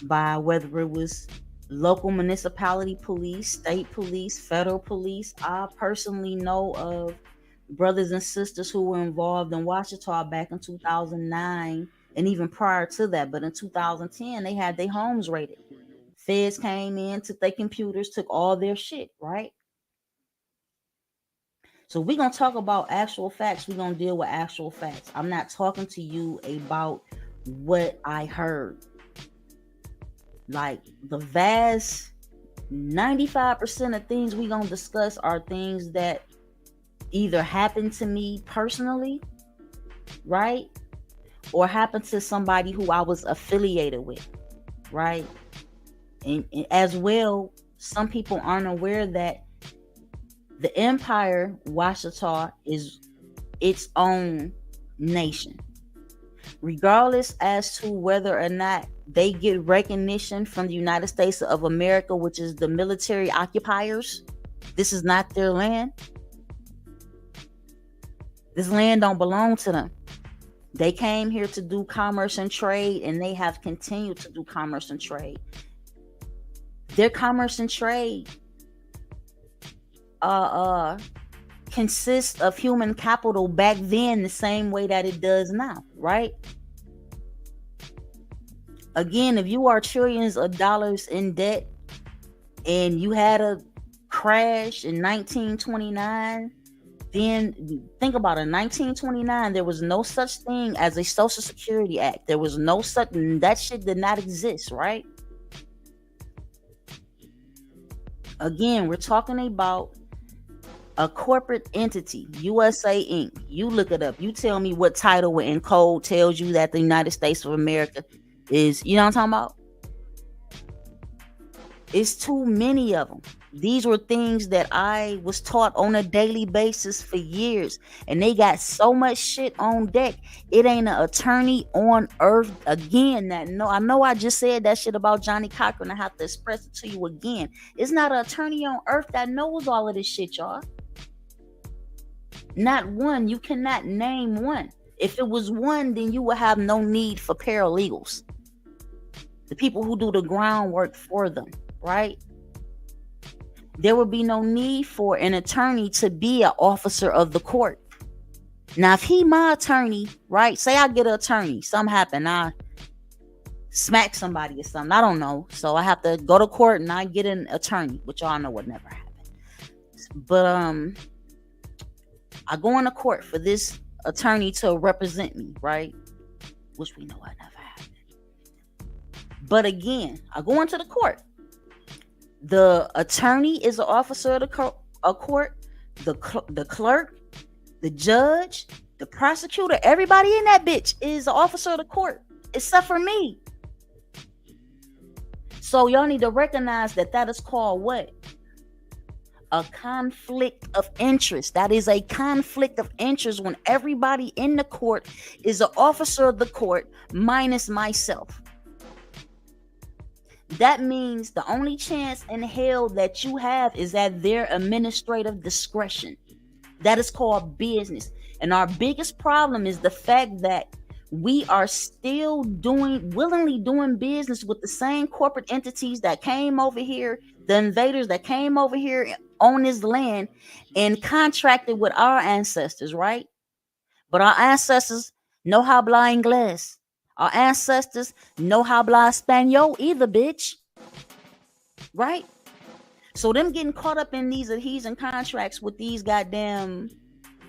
by, whether it was local municipality police, state police, federal police, I personally know of brothers and sisters who were involved in Washita back in 2009 and even prior to that. But in 2010, they had their homes raided. Feds came in, took their computers, took all their shit, right? So we're going to talk about actual facts. We're going to deal with actual facts. I'm not talking to you about what I heard. Like the vast 95% of things we're going to discuss are things that either happened to me personally, right? Or happened to somebody who I was affiliated with, right? And as well, some people aren't aware that the empire Washita is its own nation. Regardless as to whether or not they get recognition from the United States of America, which is the military occupiers, this is not their land. This land don't belong to them. They came here to do commerce and trade, and they have continued to do commerce and trade. Their commerce and trade consists of human capital back then the same way that it does now, right? Again, if you are trillions of dollars in debt and you had a crash in 1929, then think about it. In 1929, there was no such thing as a Social Security Act. There was no such, that shit did not exist, right? Again, we're talking about a corporate entity, USA Inc. You look it up. You tell me what title in code tells you that the United States of America is, you know what I'm talking about? It's too many of them. These were things that I was taught on a daily basis for years, and they got so much shit on deck. It ain't an attorney on earth again that I know I just said that shit about Johnny Cochran. I have to express it to you again. It's not an attorney on earth that knows all of this shit, y'all. Not one. You cannot name one. If it was one, then you would have no need for paralegals, the people who do the groundwork for them, right? There would be no need for an attorney to be an officer of the court. Now, if he my attorney, right? Say I get an attorney, something happen, I smack somebody or something, I don't know. So I have to go to court and I get an attorney, which y'all know would never happen. But I go into court for this attorney to represent me, right? Which we know would never happen. But again, I go into the court. The attorney is an officer of the court. The clerk, the judge, the prosecutor, everybody in that bitch is an officer of the court, except for me. So y'all need to recognize that is called what? A conflict of interest. That is a conflict of interest when everybody in the court is an officer of the court minus myself. That means the only chance in hell that you have is at their administrative discretion. That is called business. And our biggest problem is the fact that we are still willingly doing business with the same corporate entities that came over here, the invaders that came over here on this land and contracted with our ancestors, right? But our ancestors no habla inglés. Our ancestors no habla español either, bitch. Right? So them getting caught up in these adhesion contracts with these goddamn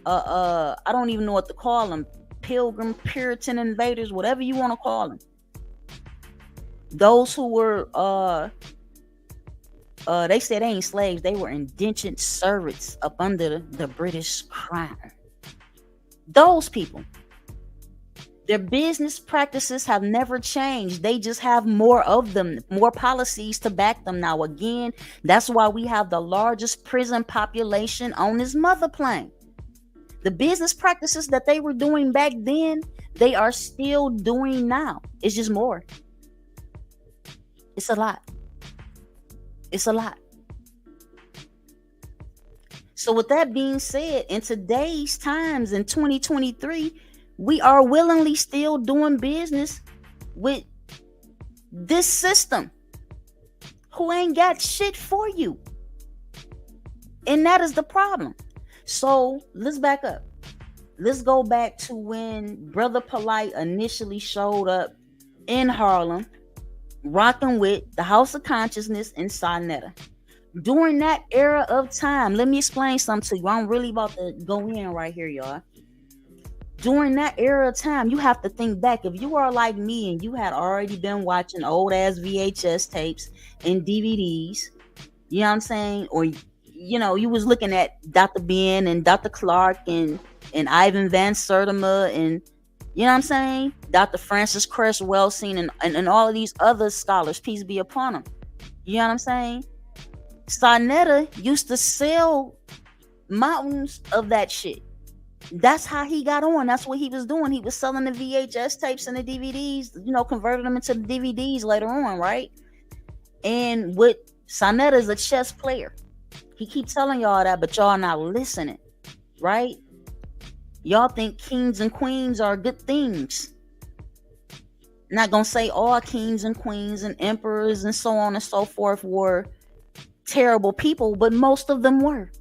I don't even know what to call them, pilgrim, Puritan invaders, whatever you want to call them. Those who were they said they ain't slaves, they were indentured servants up under the British crown. Those people, their business practices have never changed. They just have more of them, more policies to back them now. Again, that's why we have the largest prison population on this mother plane. The business practices that they were doing back then, they are still doing now. It's just more. It's a lot. It's a lot. So with that being said, in today's times, in 2023, we are willingly still doing business with this system who ain't got shit for you. And that is the problem. So let's back up. Let's go back to when Brother Polight initially showed up in Harlem, rocking with the House of Consciousness in Sonetta. During that era of time, let me explain something to you. I'm really about to go in right here, y'all. During that era of time, you have to think back. If you are like me and you had already been watching old ass VHS tapes and DVDs, you know what I'm saying? Or you was looking at Dr. Ben and Dr. Clark and Ivan Van Sertima and you know what I'm saying? Dr. Francis Cress Welsing and all of these other scholars, peace be upon them. You know what I'm saying? Sarnetta used to sell mountains of that shit. That's how he got on. That's what he was doing. He was selling the VHS tapes and the DVDs, converted them into the DVDs later on, right? And with Sarnetta is a chess player. He keeps telling y'all that, but y'all not listening, right? Y'all think kings and queens are good things. Not gonna say all kings and queens and emperors and so on and so forth were terrible people, but most of them were.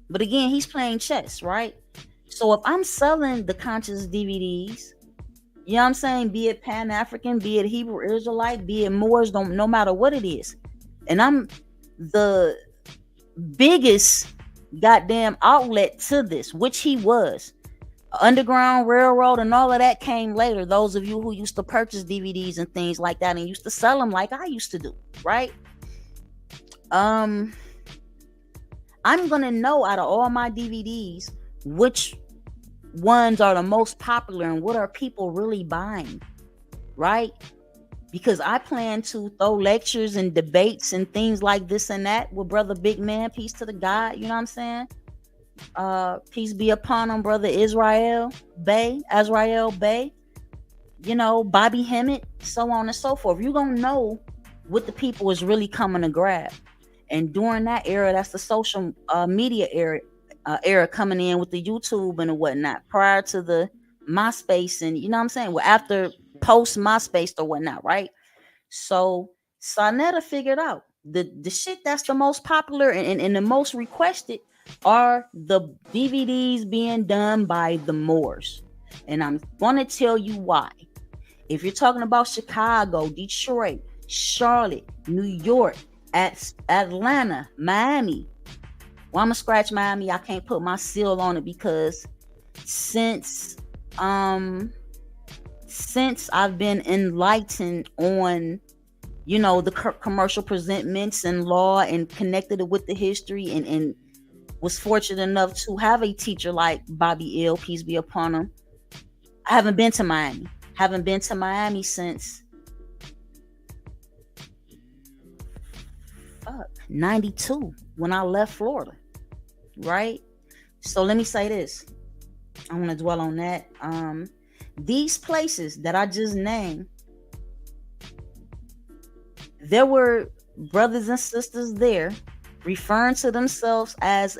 But again, he's playing chess, right? So if I'm selling the conscious DVDs, you know what I'm saying, be it Pan-African, be it Hebrew Israelite, be it Moors, no matter what it is, and I'm the biggest goddamn outlet to this, which he was. Underground Railroad and all of that came later. Those of you who used to purchase DVDs and things like that and used to sell them like I used to do, right? I'm gonna know out of all my DVDs which ones are the most popular and what are people really buying, right? Because I plan to throw lectures and debates and things like this and that with Brother Big Man, peace to the God, you know what I'm saying? Peace be upon him, Brother Azrael Bey, Bobby Hemmett, so on and so forth. You're gonna know what the people is really coming to grab. And during that era, that's the social media era coming in with the YouTube and whatnot, prior to the MySpace and you know what I'm saying? Well, after post MySpace or whatnot, right? So Sarnetta figured out the shit that's the most popular and the most requested are the DVDs being done by the Moors. And I'm gonna tell you why. If you're talking about Chicago, Detroit, Charlotte, New York, Atlanta, Miami. Well, I'm gonna scratch Miami. I can't put my seal on it because since I've been enlightened on the commercial presentments and law and connected it with the history and was fortunate enough to have a teacher like Bobby L, peace be upon him. I haven't been to Miami since 92 when I left Florida, right? So let me say this. I want to dwell on that. These places that I just named, there were brothers and sisters there referring to themselves as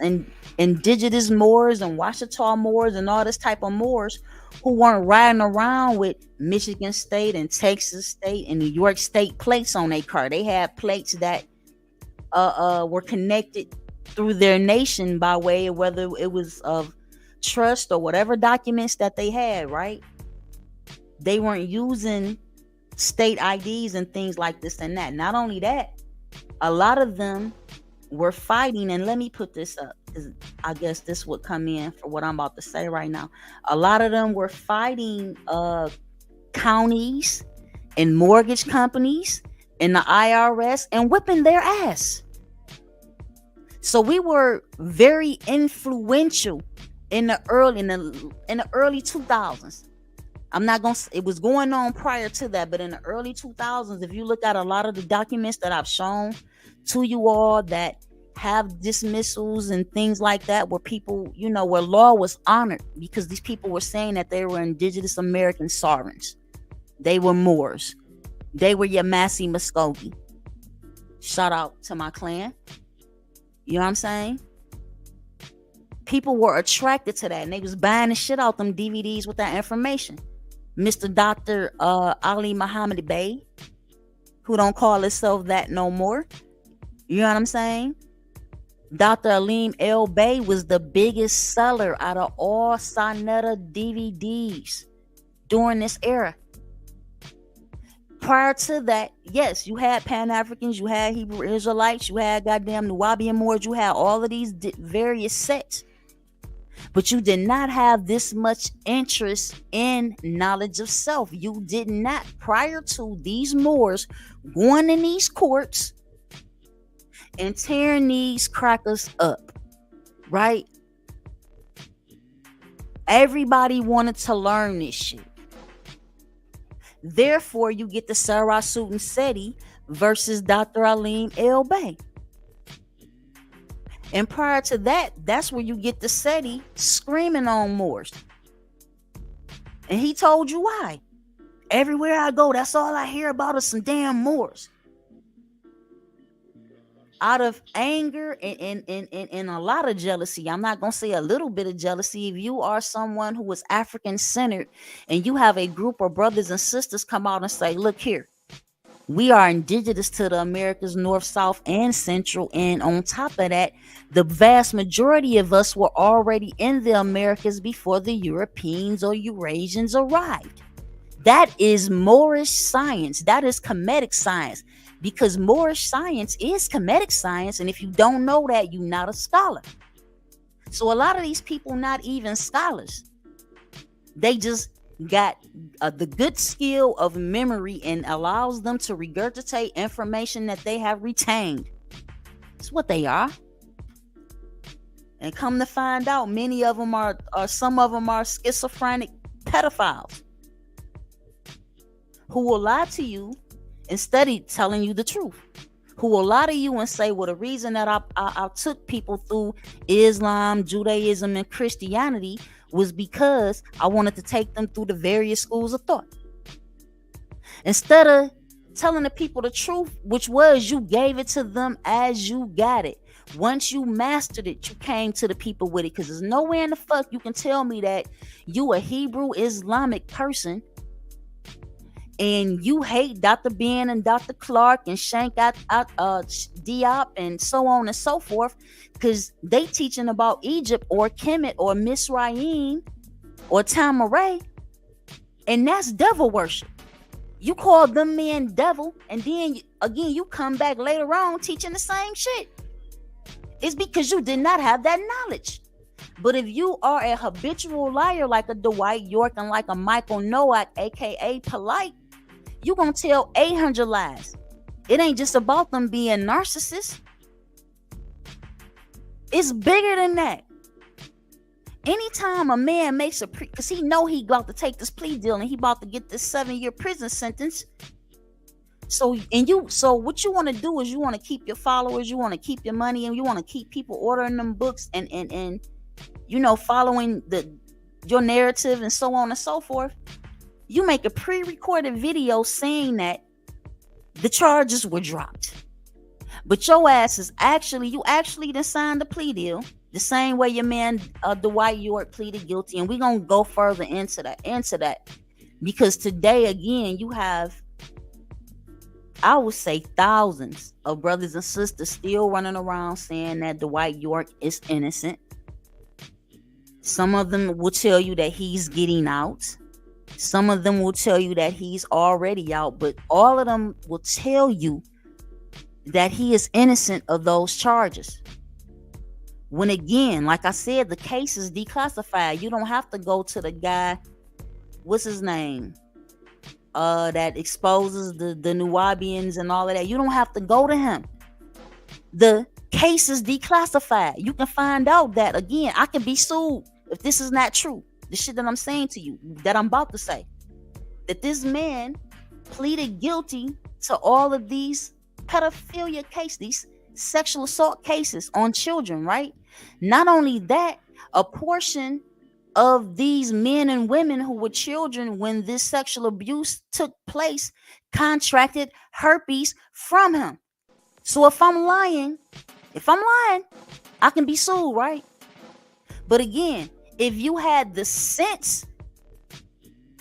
indigenous Moors and Ouachita Moors and all this type of Moors who weren't riding around with Michigan State and Texas State and New York State plates on their car. They had plates that were connected through their nation by way of whether it was of trust or whatever documents that they had, right? They weren't using state IDs and things like this and that. Not only that, a lot of them were fighting, and let me put this up because I guess this would come in for what I'm about to say right now. A lot of them were fighting counties and mortgage companies and the IRS and whipping their ass. So we were very influential in the early 2000s. I'm not gonna. It was going on prior to that, but in the early 2000s, if you look at a lot of the documents that I've shown to you all that have dismissals and things like that, where people, where law was honored because these people were saying that they were indigenous American sovereigns, they were Moors, they were Yamasee Muskogee. Shout out to my clan. You know what I'm saying? People were attracted to that, and they was buying the shit out them DVDs with that information. Mr. Dr. Ali Muhammad Bey, who don't call himself that no more. You know what I'm saying? Dr. Aleem L. Bey was the biggest seller out of all Sarnetta DVDs during this era. Prior to that, yes, you had Pan-Africans, you had Hebrew Israelites, you had goddamn Nubian Moors, you had all of these various sects. But you did not have this much interest in knowledge of self. You did not, prior to these Moors going in these courts and tearing these crackers up, right? Everybody wanted to learn this shit. Therefore, you get the Sarah Sutan Seti versus Dr. Alim El Bey. And prior to that, that's where you get the Seti screaming on Moors. And he told you why. Everywhere I go, that's all I hear about is some damn Moors. Out of anger and a lot of jealousy, I'm not going to say a little bit of jealousy. If you are someone who is African-centered and you have a group of brothers and sisters come out and say, look here, we are indigenous to the Americas, North, South, and Central. And on top of that, the vast majority of us were already in the Americas before the Europeans or Eurasians arrived. That is Moorish science. That is Kemetic science. Because Moorish science is Kemetic science. And if you don't know that, you're not a scholar. So a lot of these people, not even scholars. They just got the good skill of memory and allows them to regurgitate information that they have retained. That's what they are. And come to find out, many of them are some of them are schizophrenic pedophiles who will lie to you instead of telling you the truth. Who will lie to you and say, well, the reason that I took people through Islam, Judaism, and Christianity was because I wanted to take them through the various schools of thought. Instead of telling the people the truth, which was you gave it to them as you got it. Once you mastered it, you came to the people with it. Because there's nowhere in the fuck you can tell me that you a Hebrew Islamic person and you hate Dr. Ben and Dr. Clark and Shank Diop and so on and so forth, because they teaching about Egypt or Kemet or Misraim or Tamaray, and that's devil worship. You call them men devil, and then again you come back later on teaching the same shit. It's because you did not have that knowledge. But if you are a habitual liar like a Dwight York and like a Michael Nowak, aka Polight, you gonna tell 800 lies. It ain't just about them being narcissists. It's bigger than that. Anytime a man makes because he know he about to take this plea deal and he about to get this 7-year prison sentence. So what you want to do is you want to keep your followers, you want to keep your money, and you want to keep people ordering them books and following your narrative and so on and so forth. You make a pre-recorded video saying that the charges were dropped. But your ass is actually done signed the plea deal the same way your man Dwight York pleaded guilty. And we're going to go further into that. Because today, again, you have, I would say, thousands of brothers and sisters still running around saying that Dwight York is innocent. Some of them will tell you that he's getting out. Some of them will tell you that he's already out, but all of them will tell you that he is innocent of those charges. When again, like I said, the case is declassified. You don't have to go to the guy, what's his name? That exposes the Nubians and all of that. You don't have to go to him. The case is declassified. You can find out that, again, I can be sued if this is not true. The shit that I'm saying to you, that I'm about to say, that this man pleaded guilty to all of these pedophilia cases, these sexual assault cases on children, right? Not only that, a portion of these men and women who were children when this sexual abuse took place contracted herpes from him. So if I'm lying, I can be sued, right? But again, if you had the sense,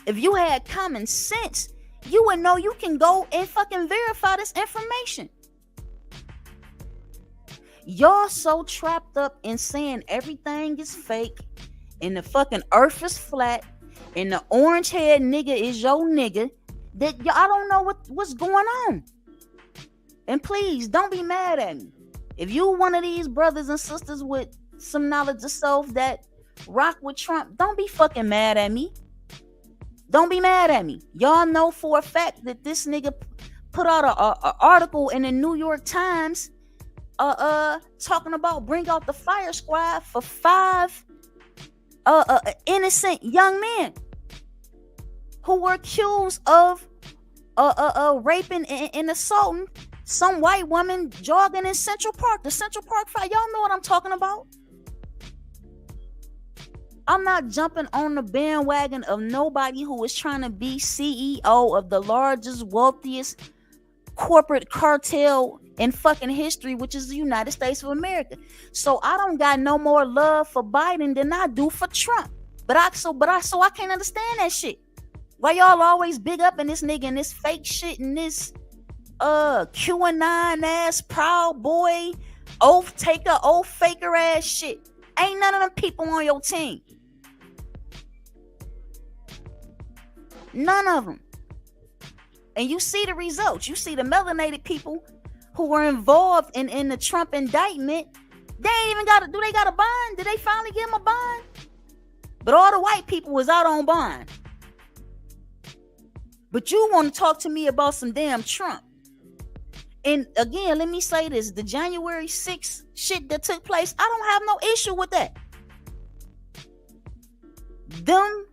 if you had common sense, you would know you can go and fucking verify this information. Y'all so trapped up in saying everything is fake and the fucking earth is flat and the orange haired nigga is your nigga that I don't know what's going on. And please don't be mad at me. If you one of these brothers and sisters with some knowledge of self that rock with Trump, don't be fucking mad at me. Don't be mad at me. Y'all know for a fact that this nigga put out a article in the New York Times talking about bring out the fire squad for 5 innocent young men who were accused of raping and assaulting some white woman jogging in Central Park. The Central Park fire. Y'all know what I'm talking about. I'm not jumping on the bandwagon of nobody who is trying to be CEO of the largest, wealthiest corporate cartel in fucking history, which is the United States of America. So I don't got no more love for Biden than I do for Trump. But I can't understand that shit. Why y'all always big up in this nigga and this fake shit and this QAnon ass Proud Boy oath taker, oath faker ass shit. Ain't none of them people on your team. None of them. And you see the results. You see the melanated people who were involved in the Trump indictment. They ain't even got do they got a bond? Did they finally give them a bond? But all the white people was out on bond. But you want to talk to me about some damn Trump. And again, let me say this. The January 6th shit that took place, I don't have no issue with that. Them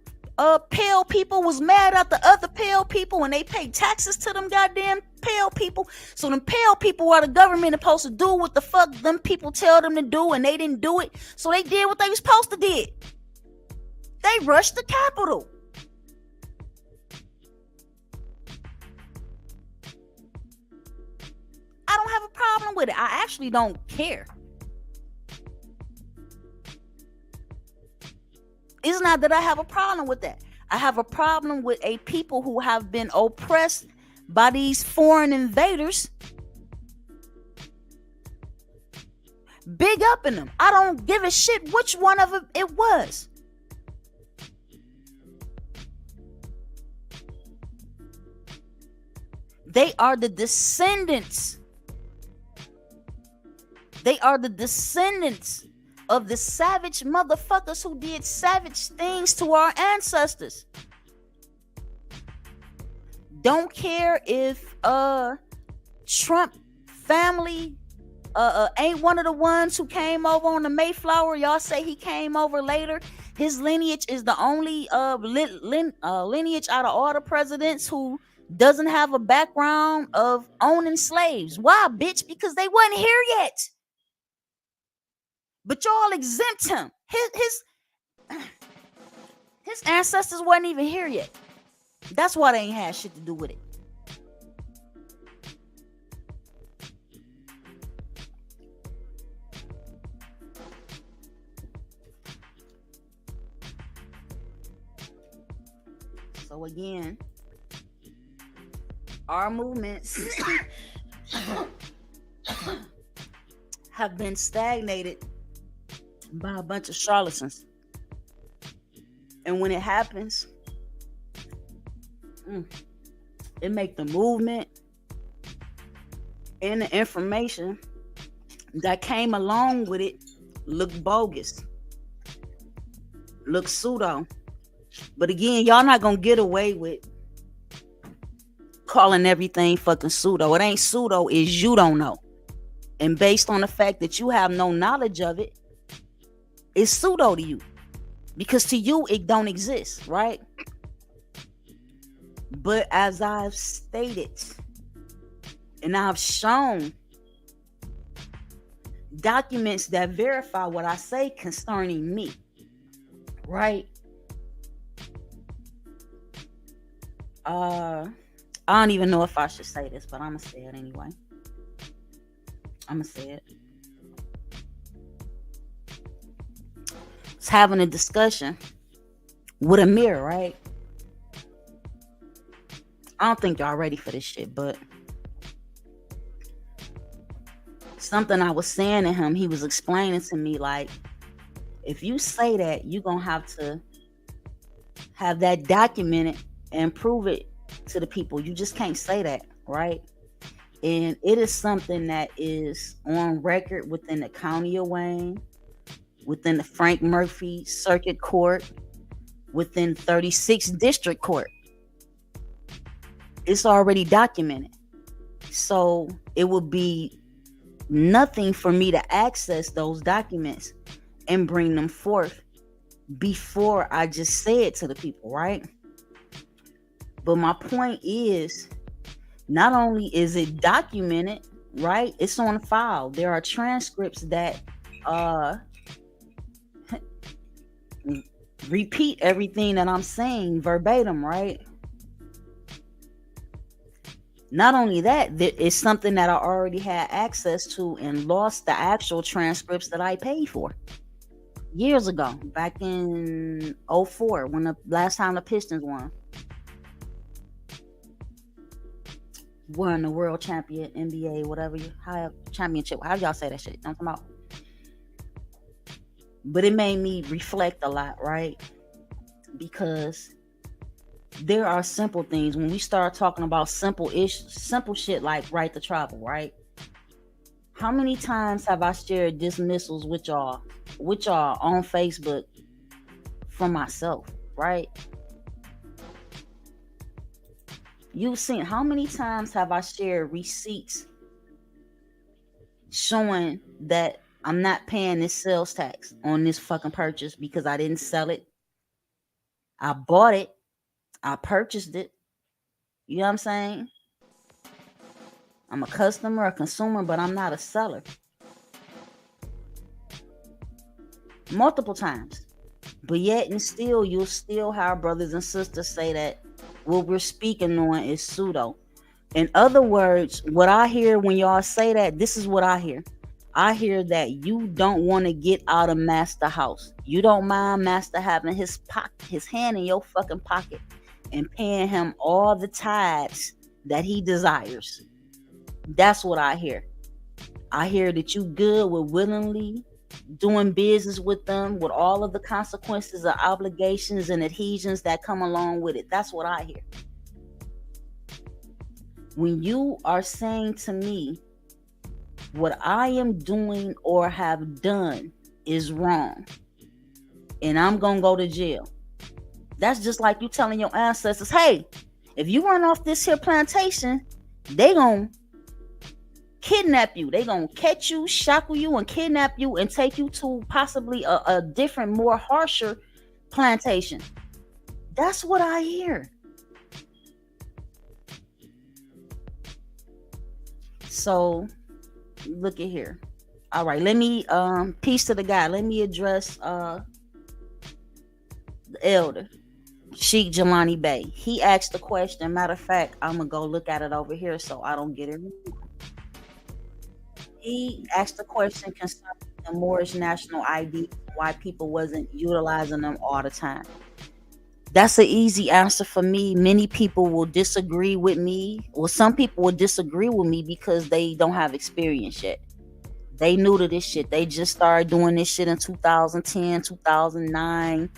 pale people was mad at the other pale people when they paid taxes to them goddamn pale people. So them pale people are the government supposed to do what the fuck them people tell them to do, and they didn't do it. So they did what they was supposed to did. They rushed the Capitol. I don't have a problem with it. I actually don't care. It's not that I have a problem with that. I have a problem with a people who have been oppressed by these foreign invaders. Big up in them. I don't give a shit which one of them it was. They are the descendants. They are the descendants of the savage motherfuckers who did savage things to our ancestors. Don't care if Trump family ain't one of the ones who came over on the Mayflower. Y'all say he came over later. His lineage is the only lineage out of all the presidents who doesn't have a background of owning slaves. Why, bitch? Because they wasn't here yet. But y'all exempt him. His ancestors wasn't even here yet. That's why they ain't had shit to do with it. So again, our movements have been stagnated by a bunch of charlatans. And when it happens, it make the movement and the information that came along with it look bogus, look pseudo. But again, y'all not gonna get away with calling everything fucking pseudo. It ain't pseudo, it's you don't know. And based on the fact that you have no knowledge of it, it's pseudo to you. Because to you, it don't exist, right? But as I've stated, and I've shown documents that verify what I say concerning me, right? I don't even know if I should say this, but I'm gonna say it anyway. I'm gonna say it. It's having a discussion with a mirror, right? I don't think y'all ready for this shit, but something I was saying to him, he was explaining to me, like, if you say that, you're gonna have to have that documented and prove it to the people. You just can't say that, right? And it is something that is on record within the County of Wayne, within the Frank Murphy Circuit Court, within 36th District Court. It's already documented. So it would be nothing for me to access those documents and bring them forth before I just say it to the people, right? But my point is, not only is it documented, right? It's on file. There are transcripts that repeat everything that I'm saying verbatim, right? Not only that, it's something that I already had access to and lost the actual transcripts that I paid for years ago, back in 04, when the last time the Pistons won the world champion, NBA, whatever championship. How do y'all say that shit? I'm talking about. But it made me reflect a lot, right? Because there are simple things. When we start talking about simple shit like right to travel, right? How many times have I shared dismissals with y'all on Facebook for myself, right? You've seen, how many times have I shared receipts showing that I'm not paying this sales tax on this fucking purchase because I didn't sell it. I bought it. I purchased it. You know what I'm saying? I'm a customer, a consumer, but I'm not a seller. Multiple times. But yet and still, you'll still have brothers and sisters say that what we're speaking on is pseudo. In other words, what I hear when y'all say that, this is what I hear. I hear that you don't want to get out of Master house. You don't mind Master having his hand in your fucking pocket and paying him all the tithes that he desires. That's what I hear. I hear that you good with willingly doing business with them with all of the consequences of obligations and adhesions that come along with it. That's what I hear. When you are saying to me, what I am doing or have done is wrong, and I'm gonna go to jail. That's just like you telling your ancestors, hey, if you run off this here plantation, they gonna kidnap you. They gonna catch you, shackle you, and kidnap you and take you to possibly a different, more harsher plantation. That's what I hear. So look at here. All right, let me peace to the guy. Let me address the elder Sheikh Jelani Bey. He asked the question. Matter of fact, I'm gonna go look at it over here so I don't get it wrong. He asked the question concerning the Moorish national ID, why people wasn't utilizing them all the time. That's an easy answer for me. Many people will disagree with me. Well, some people will disagree with me because they don't have experience yet. They new to this shit. They just started doing this shit in 2010, 2009,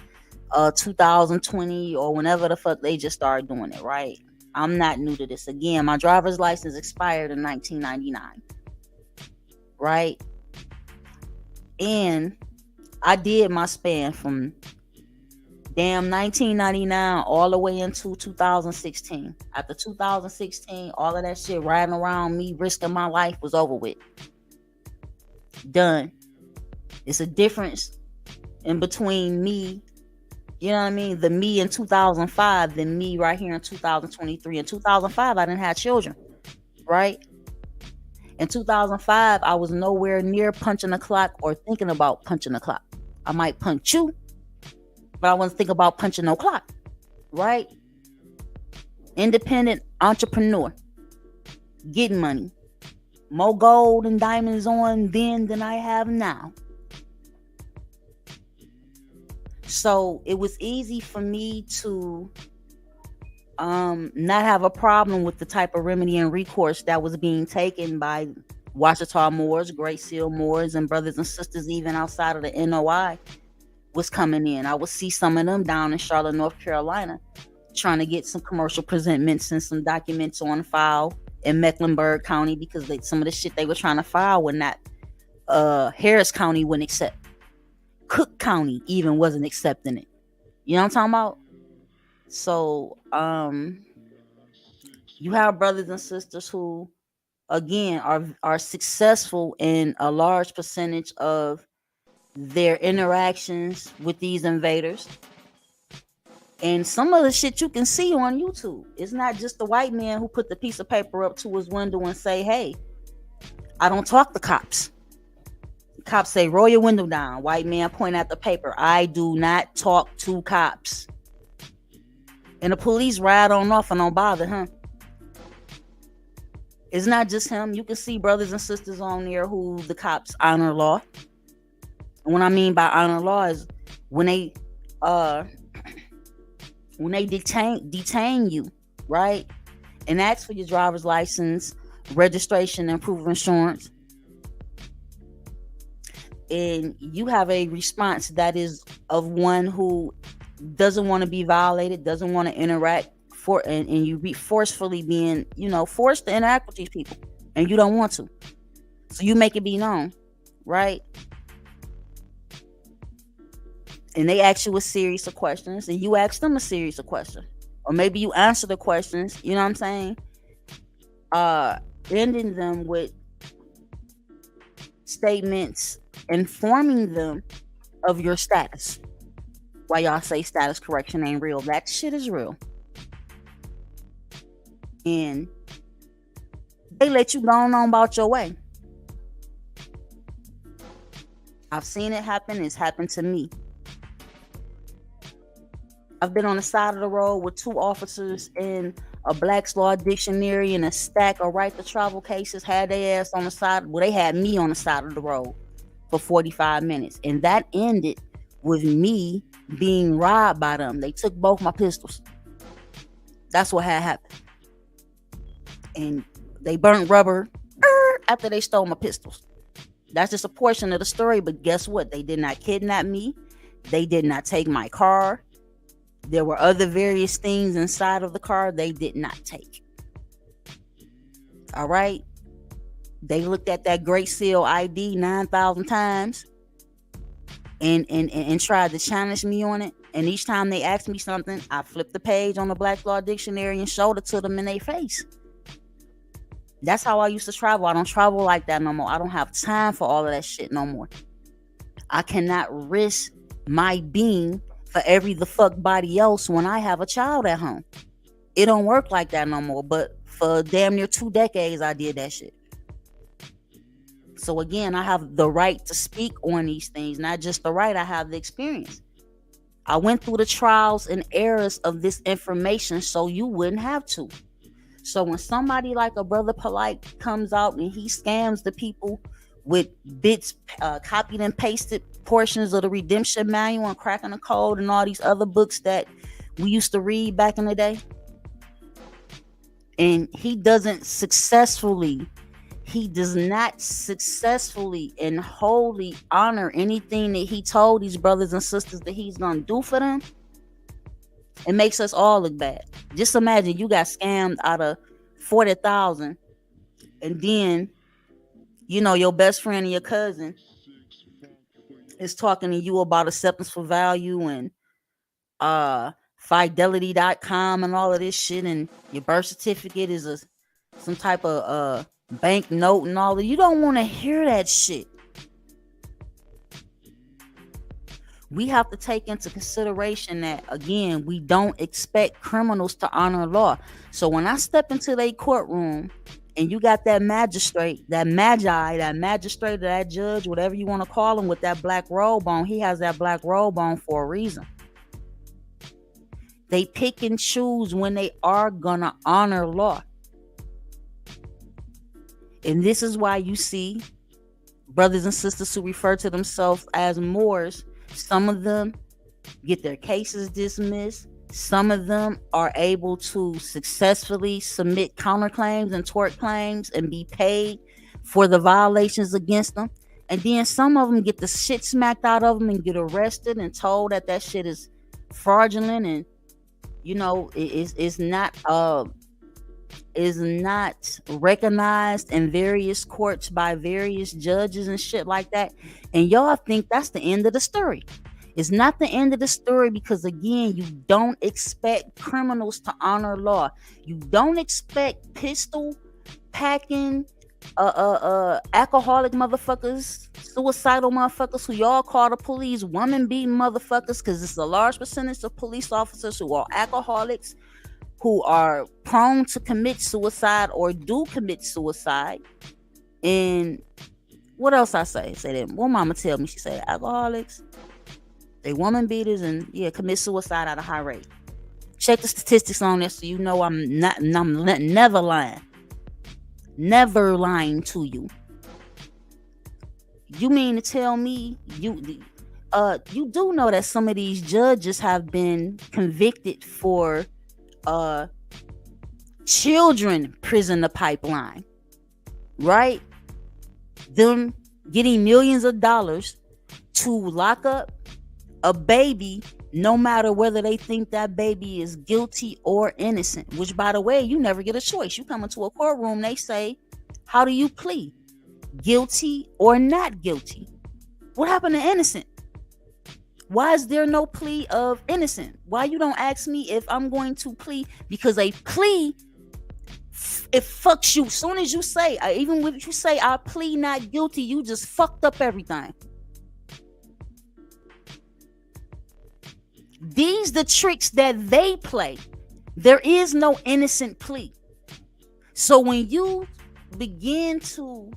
2020, or whenever the fuck they just started doing it, right? I'm not new to this. Again, my driver's license expired in 1999, right? And I did my span from damn 1999 all the way into 2016. After 2016, all of that shit riding around me, risking my life was over with. Done. It's a difference in between me, you know what I mean, the me in 2005 than me right here in 2023. In 2005, I didn't have children, right? In 2005, I was nowhere near punching the clock or thinking about punching the clock. I might punch you, but I wasn't thinking about punching no clock, right? Independent entrepreneur, getting money, more gold and diamonds on then than I have now. So it was easy for me to not have a problem with the type of remedy and recourse that was being taken by Ouachita Moors, Great Seal Moors, and brothers and sisters even outside of the NOI was coming in. I would see some of them down in Charlotte, North Carolina, trying to get some commercial presentments and some documents on file in Mecklenburg County, because some of the shit they were trying to file would not, Harris County wouldn't accept. Cook County even wasn't accepting it. You know what I'm talking about? So you have brothers and sisters who, again, are successful in a large percentage of their interactions with these invaders. And some of the shit you can see on YouTube. It's not just the white man who put the piece of paper up to his window and say, hey, I don't talk to cops. Cops say, roll your window down. White man point at the paper. I do not talk to cops. And the police ride on off and don't bother him. It's not just him. You can see brothers and sisters on there who the cops honor law. And what I mean by honor law is when they detain you, right? And ask for your driver's license, registration, and proof of insurance. And you have a response that is of one who doesn't want to be violated, doesn't want to interact and you be forcefully being, forced to interact with these people, and you don't want to. So you make it be known, right? And they ask you a series of questions, and you ask them a series of questions, or maybe you answer the questions. You know what I'm saying? Ending them with statements informing them of your status. Why y'all say status correction ain't real? That shit is real. And they let you go on about your way. I've seen it happen. It's happened to me. I've been on the side of the road with two officers in a Black's Law dictionary and a stack of right to travel cases, had their ass on the side. Well, they had me on the side of the road for 45 minutes. And that ended with me being robbed by them. They took both my pistols. That's what had happened. And they burnt rubber after they stole my pistols. That's just a portion of the story. But guess what? They did not kidnap me. They did not take my car. There were other various things inside of the car they did not take. All right. They looked at that Great Seal ID 9,000 times and tried to challenge me on it. And each time they asked me something, I flipped the page on the Black Law Dictionary and showed it to them in their face. That's how I used to travel. I don't travel like that no more. I don't have time for all of that shit no more. I cannot risk my being for every the fuck body else when I have a child at home. It don't work like that no more. But for damn near 2 decades, I did that shit. So again, I have the right to speak on these things. Not just the right, I have the experience. I went through the trials and errors of this information so you wouldn't have to. So when somebody like a brother Polight comes out and he scams the people with bits, copied and pasted portions of the Redemption Manual and Cracking the Code and all these other books that we used to read back in the day, and he does not successfully and wholly honor anything that he told these brothers and sisters that he's gonna do for them, it makes us all look bad. Just imagine you got scammed out of 40,000, and then your best friend and your cousin is talking to you about acceptance for value and fidelity.com and all of this shit, and your birth certificate is some type of bank note and all that. You don't want to hear that shit. We have to take into consideration that, again, we don't expect criminals to honor law. So when I step into their courtroom and you got that magistrate, that judge, whatever you want to call him, with that black robe on, he has that black robe on for a reason. They pick and choose when they are gonna honor law. And this is why you see brothers and sisters who refer to themselves as Moors. Some of them get their cases dismissed. Some of them are able to successfully submit counterclaims and tort claims and be paid for the violations against them. And then some of them get the shit smacked out of them and get arrested and told that shit is fraudulent and, It's not is not recognized in various courts by various judges and shit like that. And y'all think that's the end of the story. It's not the end of the story, because again, you don't expect criminals to honor law. You don't expect pistol packing alcoholic motherfuckers, suicidal motherfuckers who y'all call the police, woman beating motherfuckers, because it's a large percentage of police officers who are alcoholics, who are prone to commit suicide or do commit suicide. And what else I say? Say that. One mama tell me, she said alcoholics, they woman beaters, and commit suicide at a high rate. Check the statistics on this, so you know I'm never lying. Never lying to you. You mean to tell me you do know that some of these judges have been convicted for children prisoner pipeline, right? Them getting millions of dollars to lock up a baby, no matter whether they think that baby is guilty or innocent. Which, by the way, you never get a choice. You come into a courtroom, they say, how do you plead? Guilty or not guilty? What happened to innocent? Why is there no plea of innocent? Why you don't ask me if I'm going to plead? Because a plea, it fucks you. As soon as you say, even when you say I plead not guilty, you just fucked up everything. These the tricks that they play. There is no innocent plea. So when you begin to,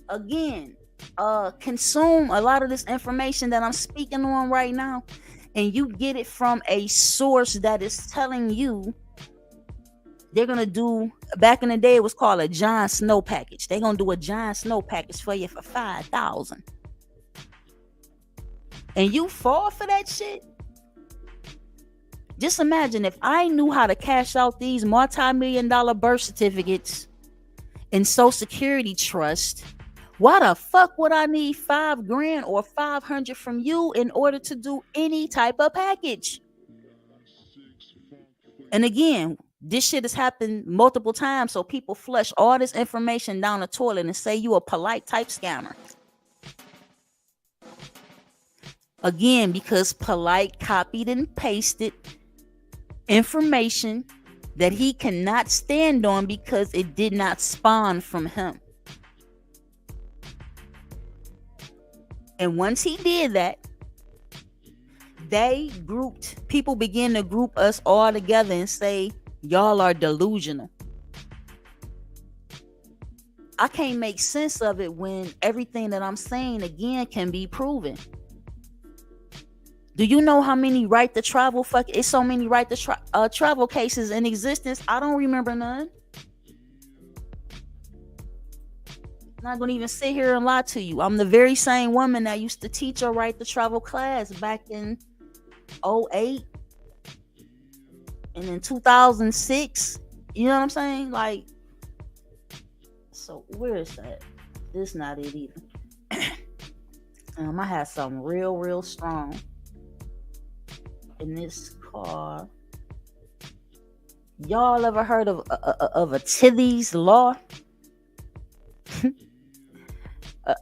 again, consume a lot of this information that I'm speaking on right now, and you get it from a source that is telling you they're gonna do, back in the day it was called a Jon Snow package. They're gonna do a Jon Snow package for you for $5,000, and you fall for that shit. Just imagine if I knew how to cash out these multi-million-dollar birth certificates and Social Security trust. Why the fuck would I need $5,000 or $500 from you in order to do any type of package? And again, this shit has happened multiple times, so people flush all this information down the toilet and say you a polite type scammer. Again, because Polight copied and pasted information that he cannot stand on because it did not spawn from him. And once he did that, people begin to group us all together and say, y'all are delusional. I can't make sense of it when everything that I'm saying, again, can be proven. Do you know how many right to travel it's so many right to travel cases in existence? I don't remember none. I'm not gonna even sit here and lie to you. I'm the very same woman that used to teach a right to travel class back in 2008 and in 2006. You know what I'm saying? Like, so where is that? This not it either. I had something real strong in this car. Y'all ever heard of a Tithy's law?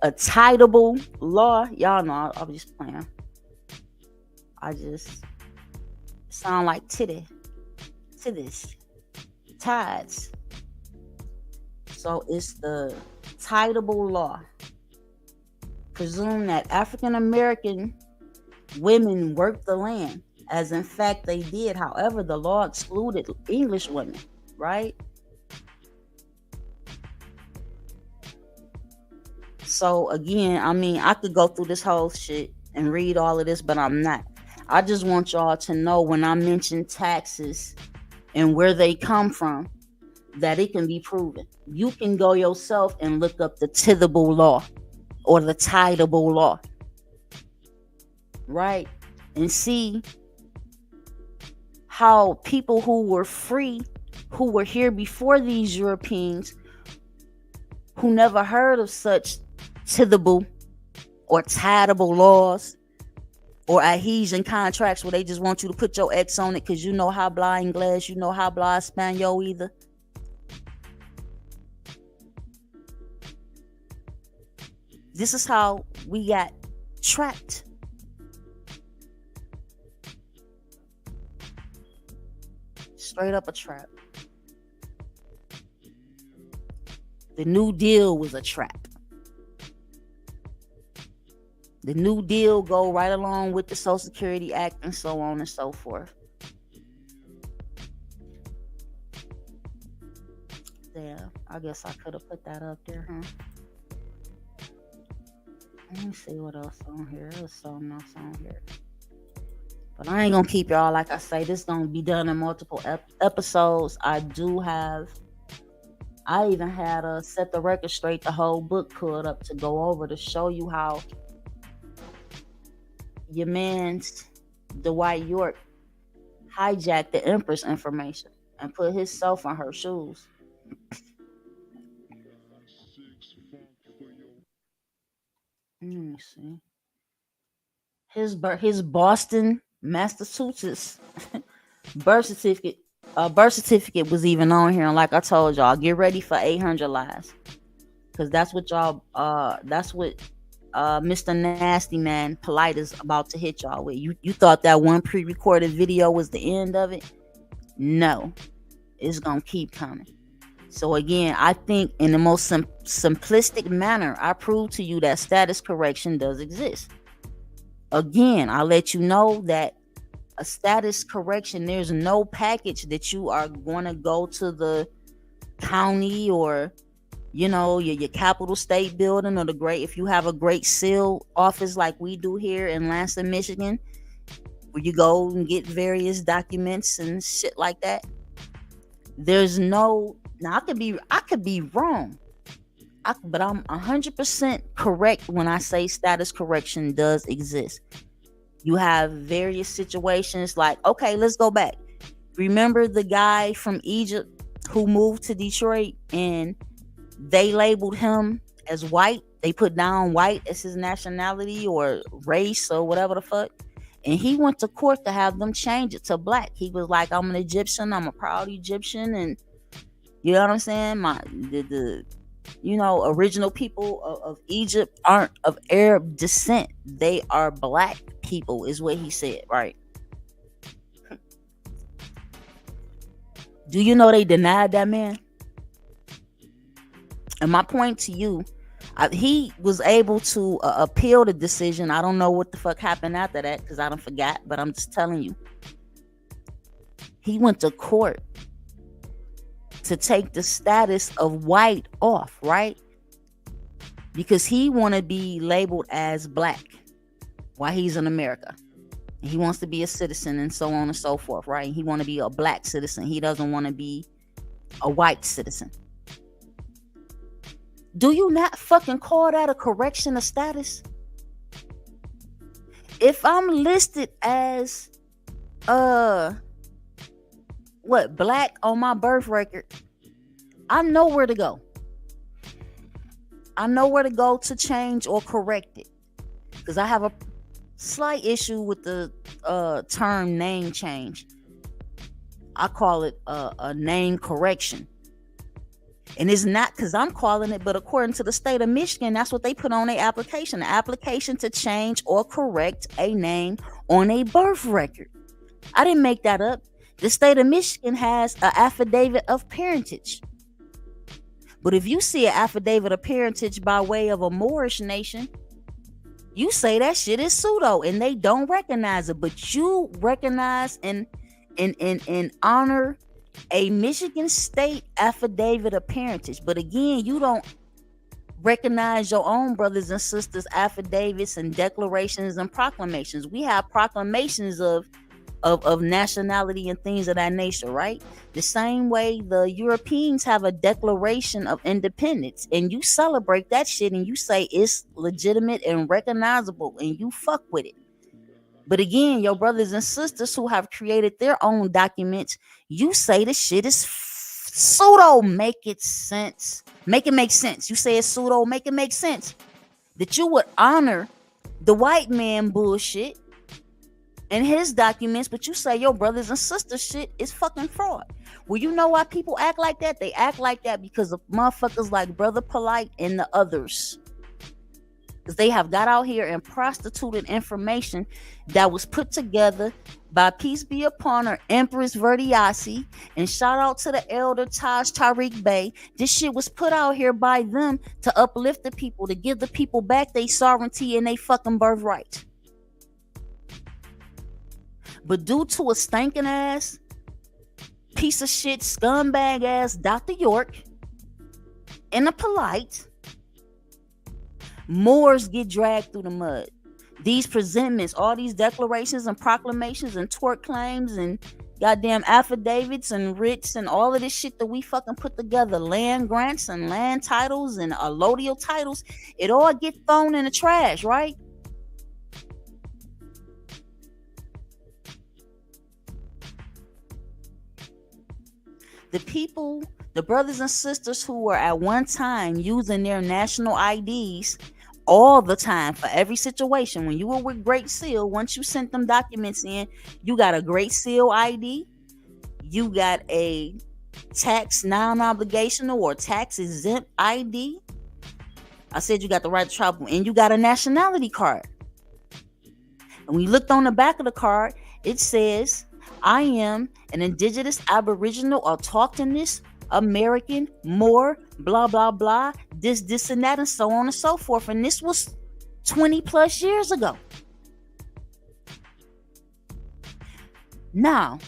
a tidable law? Y'all know I was just playing. I just sound like titties, tides. So it's the tidable law. Presume that African American women worked the land, as in fact they did. However, the law excluded English women, right? So again, I mean, I could go through this whole shit and read all of this, but I'm not. I just want y'all to know, when I mention taxes and where they come from, that it can be proven. You can go yourself and look up the tithable law or the tidable law, right? And see how people who were free, who were here before these Europeans, who never heard of such tithable or tidable laws, or adhesion contracts where they just want you to put your X on it because you know habla English, you know habla Espanol either. This is how we got trapped. Straight up a trap. The New Deal was a trap. The New Deal go right along with the Social Security Act and so on and so forth. Damn, I guess I could have put that up there, huh? Let me see what else on here. There's something else on here. But I ain't gonna keep y'all. Like I say, this gonna be done in multiple episodes. I even had to set the record straight, the whole book pulled up to go over to show you how your man's Dwight York hijacked the Empress information and put himself in her shoes. Let me see. His Boston, Massachusetts birth certificate was even on here, and like I told y'all, get ready for 800 lies, because that's what Mr. Nasty Man Polight is about to hit y'all with. You thought that one pre-recorded video was the end of it? No, it's gonna keep coming. So again, I think in the most simplistic manner, I proved to you that status correction does exist. Again, I let you know that a status correction, there's no package that you are going to go to the county or your capital state building, or if you have a great seal office like we do here in Lansing, Michigan, where you go and get various documents and shit like that. There's no, now I could be wrong, but I'm 100% correct when I say status correction does exist. You have various situations like, okay, let's go back. Remember the guy from Egypt who moved to Detroit and they labeled him as white? They put down white as his nationality or race or whatever the fuck. And he went to court to have them change it to black. He was like, I'm an Egyptian. I'm a proud Egyptian. And you know what I'm saying? The original people of Egypt aren't of Arab descent. They are black people, is what he said, right? Do you know they denied that man? And my point to you, he was able to appeal the decision. I don't know what the fuck happened after that because I don't forgot, but I'm just telling you. He went to court to take the status of white off, right? Because he want to be labeled as black while he's in America. He wants to be a citizen and so on and so forth, right? He want to be a black citizen. He doesn't want to be a white citizen. Do you not fucking call that a correction of status? If I'm listed as black on my birth record, I know where to go. I know where to go to change or correct it. Because I have a slight issue with the term name change. I call it a name correction. And it's not because I'm calling it, but according to the state of Michigan, that's what they put on their application. The application to change or correct a name on a birth record. I didn't make that up. The state of Michigan has an affidavit of parentage. But if you see an affidavit of parentage by way of a Moorish nation, you say that shit is pseudo and they don't recognize it. But you recognize and honor a Michigan state affidavit of parentage. But again, you don't recognize your own brothers and sisters' affidavits and declarations and proclamations. We have proclamations of nationality and things of that nature, right? The same way the Europeans have a declaration of independence, and you celebrate that shit and you say it's legitimate and recognizable and you fuck with it. But again, your brothers and sisters who have created their own documents, you say the shit is pseudo. Make it sense. Make it make sense. You say it's pseudo, make it make sense. That you would honor the white man bullshit in his documents, but you say your brothers and sisters shit is fucking fraud. Well, you know why people act like that? They act like that because of motherfuckers like Brother Polight and the others. Because they have got out here and prostituted information that was put together by, peace be upon her, Empress Verdiasi, and shout out to the elder Taj Tariq Bey. This shit was put out here by them to uplift the people, to give the people back their sovereignty and their fucking birthright. But due to a stinking ass, piece of shit, scumbag ass Dr. York and a Polight, Moors get dragged through the mud. These presentments, all these declarations and proclamations and tort claims and goddamn affidavits and writs and all of this shit that we fucking put together, land grants and land titles and allodial titles, it all get thrown in the trash, right? The people, the brothers and sisters who were at one time using their national IDs all the time for every situation. When you were with Great Seal, once you sent them documents in, you got a Great Seal ID, you got a tax non-obligational or tax exempt ID. I said you got the right to travel, and you got a nationality card. And when you looked on the back of the card, it says, I am an Indigenous, Aboriginal, Autochthonous, American, Moor, blah, blah, blah, this, and that, and so on and so forth. And this was 20 plus years ago. Now,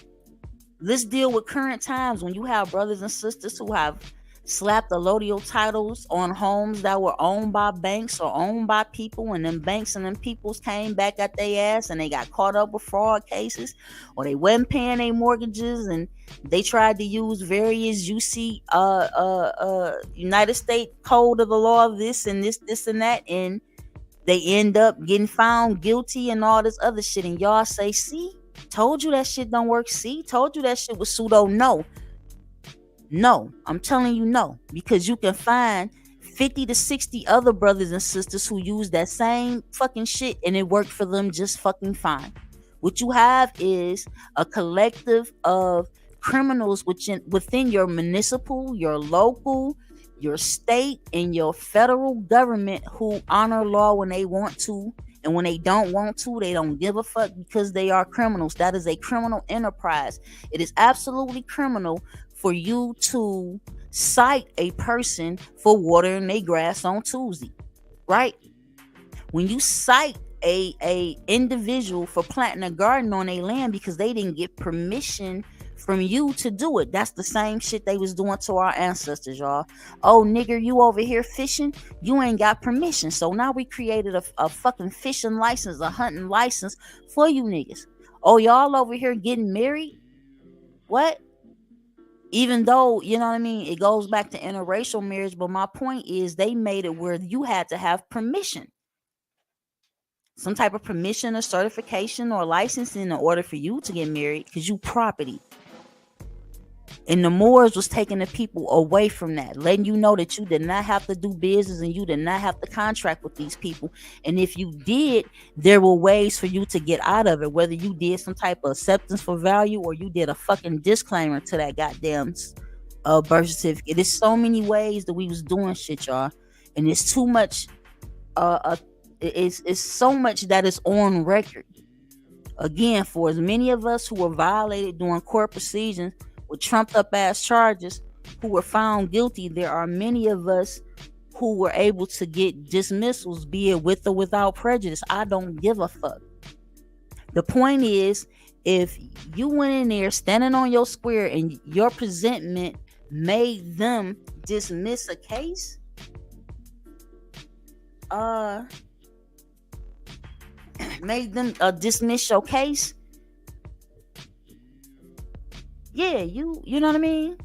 let's deal with current times when you have brothers and sisters who have slapped allodial titles on homes that were owned by banks or owned by people, and them banks and them peoples came back at their ass and they got caught up with fraud cases, or they wasn't paying their mortgages and they tried to use various United States code of the law of this and this and that, and they end up getting found guilty and all this other shit, and y'all say, see, told you that shit don't work, see, told you that shit was pseudo. No, I'm telling you no, because you can find 50 to 60 other brothers and sisters who use that same fucking shit and it worked for them just fucking fine. What you have is a collective of criminals within your municipal, your local, your state, and your federal government who honor law when they want to, and when they don't want to, they don't give a fuck because they are criminals. That is a criminal enterprise. It is absolutely criminal for you to cite a person for watering their grass on Tuesday, right? When you cite a individual for planting a garden on their land because they didn't get permission from you to do it, that's the same shit they was doing to our ancestors, y'all. Oh, nigger, you over here fishing, you ain't got permission, so now we created a fucking fishing license, a hunting license for you niggas. Oh, y'all over here getting married, what? Even though, you know what I mean, it goes back to interracial marriage, but my point is they made it where you had to have permission, some type of permission or certification or licensing in order for you to get married, because you property. And the Moors was taking the people away from that, letting you know that you did not have to do business and you did not have to contract with these people. And if you did, there were ways for you to get out of it, whether you did some type of acceptance for value or you did a fucking disclaimer to that goddamn birth certificate. There's so many ways that we was doing shit, y'all. And it's too much, it's so much that is on record. Again, for as many of us who were violated during court proceedings with trumped up ass charges who were found guilty, there are many of us who were able to get dismissals, be it with or without prejudice. I don't give a fuck. The point is, if you went in there standing on your square and your presentment made them dismiss a case, made them dismiss your case, yeah, you know what I mean?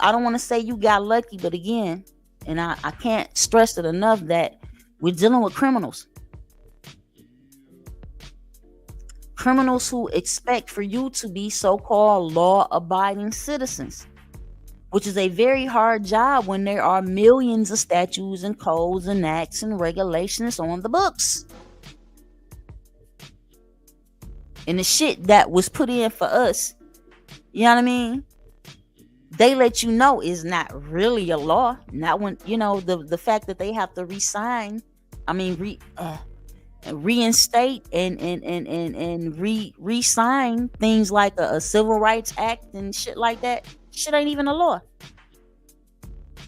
I don't want to say you got lucky, but again, and I can't stress it enough that we're dealing with criminals. Criminals who expect for you to be so-called law-abiding citizens, which is a very hard job when there are millions of statutes and codes and acts and regulations on the books. And the shit that was put in for us, you know what I mean? They let you know is not really a law. Not when, the fact that they have to resign, I mean, reinstate and re-sign things like a Civil Rights Act and shit like that. Shit ain't even a law.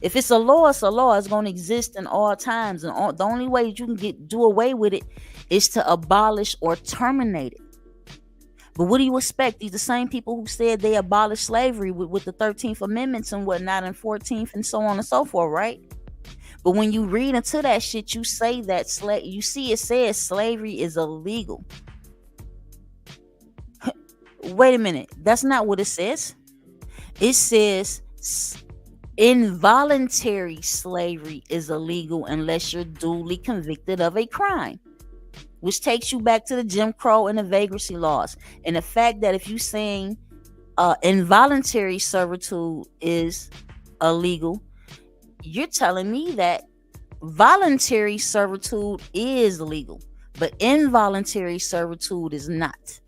If it's a law, it's a law. It's going to exist in all times. And the only way you can do away with it is to abolish or terminate it. But what do you expect? These the same people who said they abolished slavery with the 13th Amendments and whatnot, and 14th and so on and so forth, right? But when you read into that shit, you say that you see it says slavery is illegal. Wait a minute. That's not what it says. It says involuntary slavery is illegal unless you're duly convicted of a crime, which takes you back to the Jim Crow and the vagrancy laws. And the fact that if you saying involuntary servitude is illegal, you're telling me that voluntary servitude is legal, but involuntary servitude is not,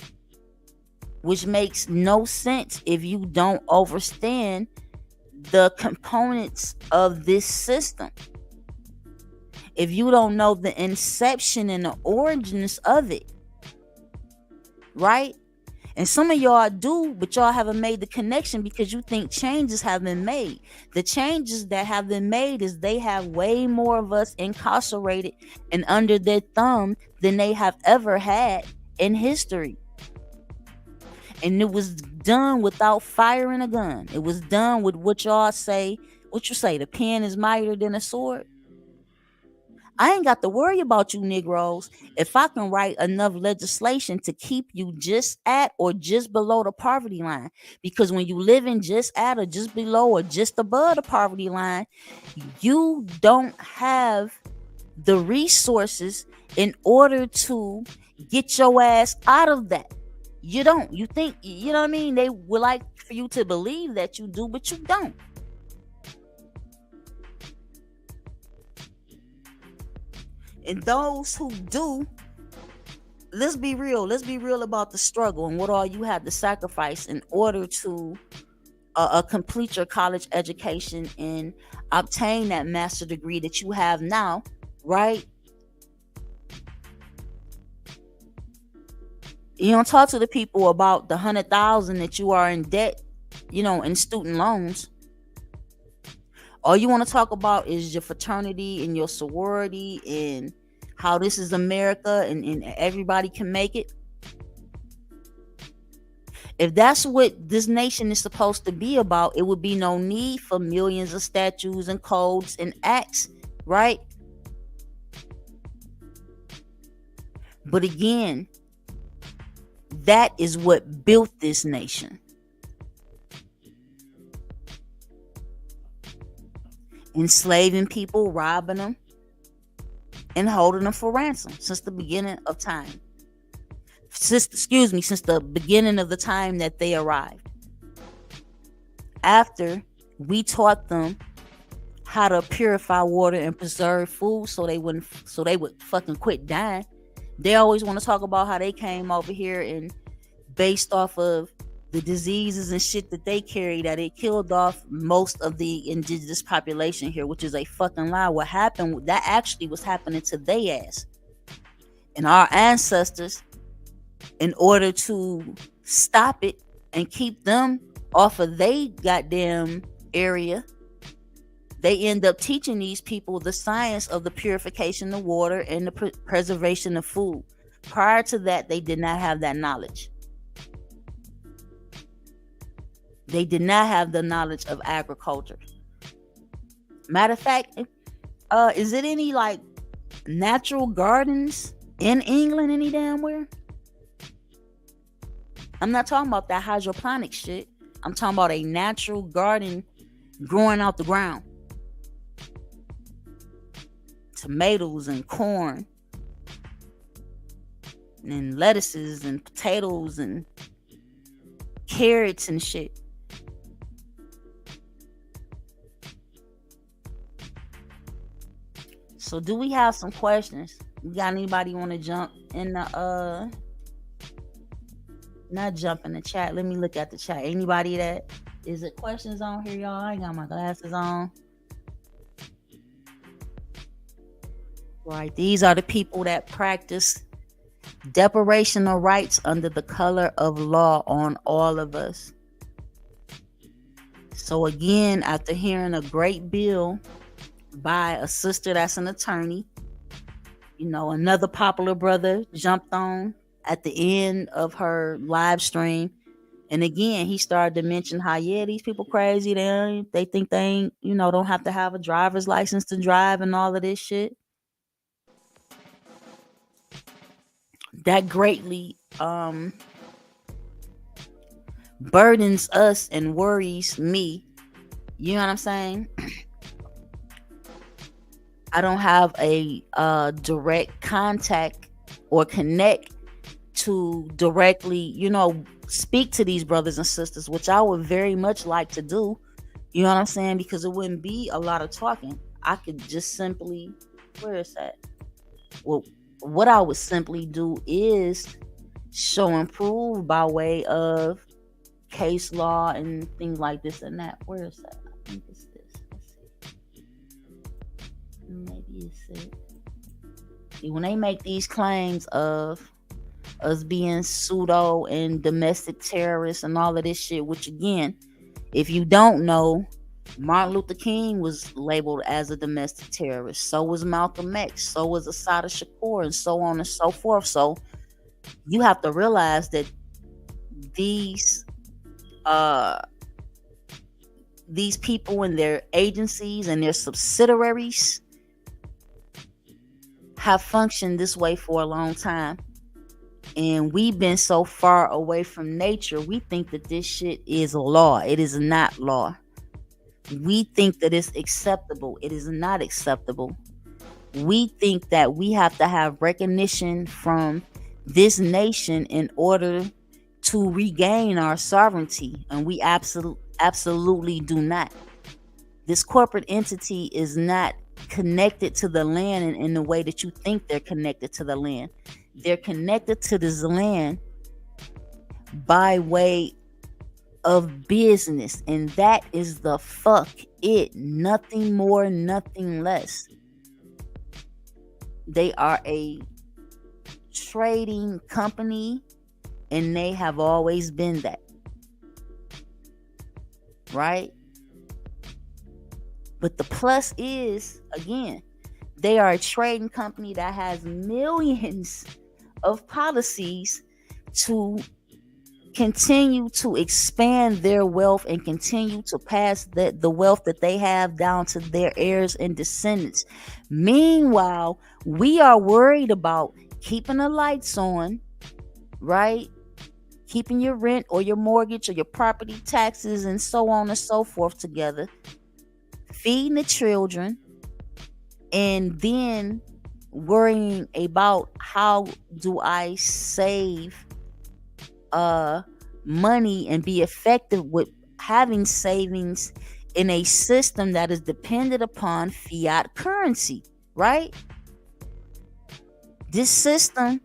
which makes no sense if you don't understand the components of this system. If you don't know the inception and the origins of it, right? And some of y'all do, but y'all haven't made the connection because you think changes have been made. The changes that have been made is they have way more of us incarcerated and under their thumb than they have ever had in history. And it was done without firing a gun. It was done with what you say, the pen is mightier than a sword. I ain't got to worry about you Negroes if I can write enough legislation to keep you just at or just below the poverty line. Because when you live in just at or just below or just above the poverty line, you don't have the resources in order to get your ass out of that. You don't. You think, you know what I mean? They would like for you to believe that you do, but you don't. And those who do, let's be real. Let's be real about the struggle and what all you had to sacrifice in order to complete your college education and obtain that master's degree that you have now, right? You don't talk to the people about the 100,000 that you are in debt, in student loans. All you want to talk about is your fraternity and your sorority and how this is America and everybody can make it. If that's what this nation is supposed to be about, it would be no need for millions of statutes and codes and acts, right? But again, that is what built this nation. Enslaving people, robbing them, and holding them for ransom since the beginning of time. Since the beginning of the time that they arrived. After we taught them how to purify water and preserve food so they would fucking quit dying. They always want to talk about how they came over here and based off of the diseases and shit that they carry, that it killed off most of the indigenous population here, which is a fucking lie. What happened, that actually was happening to their ass. And our ancestors, in order to stop it and keep them off of their goddamn area, they end up teaching these people the science of the purification of water and the preservation of food. Prior to that, they did not have that knowledge. They did not have the knowledge of agriculture. Matter of fact, is it any like natural gardens in England any damn where? I'm not talking about that hydroponic shit. I'm talking about a natural garden growing out the ground. Tomatoes and corn and lettuces and potatoes and carrots and shit. So do we have some questions? We got anybody want to jump in the Not jump in the chat. Let me look at the chat. Anybody that is it questions on here, y'all? I ain't got my glasses on. Right. These are the people that practice deprivation of rights under the color of law on all of us. So again, after hearing a great bill by a sister that's an attorney, another popular brother jumped on at the end of her live stream. And again, he started to mention how, these people crazy. They think they ain't, don't have to have a driver's license to drive and all of this shit. That greatly burdens us and worries me. You know what I'm saying? I don't have a direct contact or connect to directly, speak to these brothers and sisters, which I would very much like to do. You know what I'm saying? Because it wouldn't be a lot of talking. I could just simply, where is that? Well, what I would simply do is show and prove by way of case law and things like this and that. Where is that? I think it's this. Let's see. Maybe it's it. See, when they make these claims of us being pseudo and domestic terrorists and all of this shit, which again, if you don't know, Martin Luther King was labeled as a domestic terrorist. So was Malcolm X. So was Assata Shakur, and so on and so forth. So you have to realize that these people and their agencies and their subsidiaries have functioned this way for a long time. And we've been so far away from nature, we think that this shit is law. It is not law. We think that it's acceptable. It is not acceptable. We think that we have to have recognition from this nation in order to regain our sovereignty, and we absolutely do not. This corporate entity is not connected to the land in the way that you think they're connected to the land. They're connected to this land by way of business, and that is the fuck it. Nothing more, nothing less. They are a trading company, and they have always been that, right? But the plus is, again, they are a trading company that has millions of policies to continue to expand their wealth and continue to pass the wealth that they have down to their heirs and descendants. Meanwhile, we are worried about keeping the lights on, right? Keeping your rent or your mortgage or your property taxes and so on and so forth together, feeding the children, and then worrying about how do I save money and be effective with having savings in a system that is dependent upon fiat currency, right? This system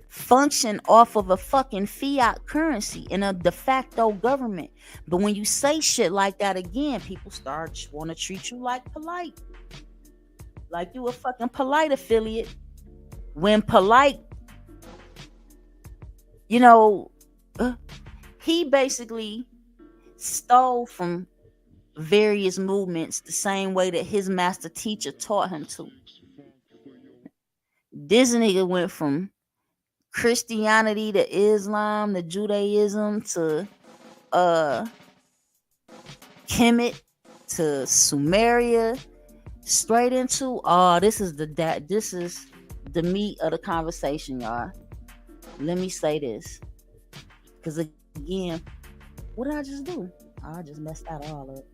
function off of a fucking fiat currency in a de facto government. But when you say shit like that again, people start want to treat you like Polight, like you a fucking Polight affiliate, when Polight, he basically stole from various movements the same way that his master teacher taught him to. This nigga went from Christianity to Islam to Judaism to Kemet to Sumeria, straight into this is the meat of the conversation, y'all. Let me say this, because again, what did I just do? I just messed that all up.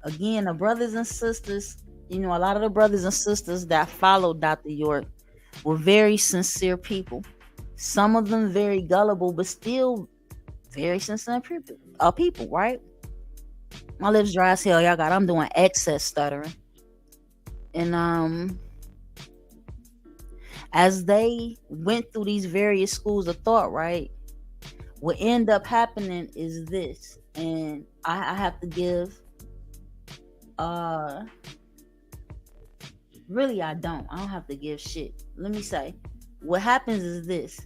Again, the brothers and sisters, a lot of the brothers and sisters that followed Dr. York were very sincere people. Some of them very gullible, but still very sincere people, right? My lips dry as hell, y'all I'm doing excess stuttering. And as they went through these various schools of thought, right, what end up happening is this, and I have to give really I don't have to give shit. Let me say, what happens is this: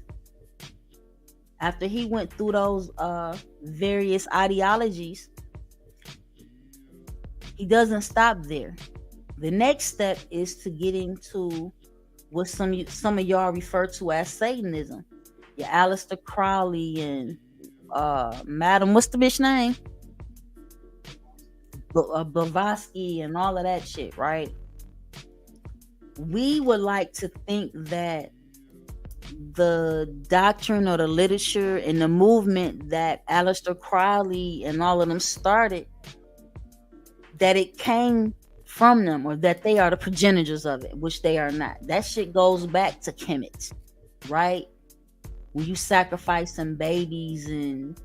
after he went through those various ideologies, he doesn't stop there. The next step is to get into what some of y'all refer to as Satanism. Your Aleister Crowley and Madam, what's the bitch name? Blavatsky and all of that shit, right? We would like to think that the doctrine or the literature and the movement that Aleister Crowley and all of them started, that it came from them, or that they are the progenitors of it, which they are not. That shit goes back to Kemet, right? When you sacrificing babies and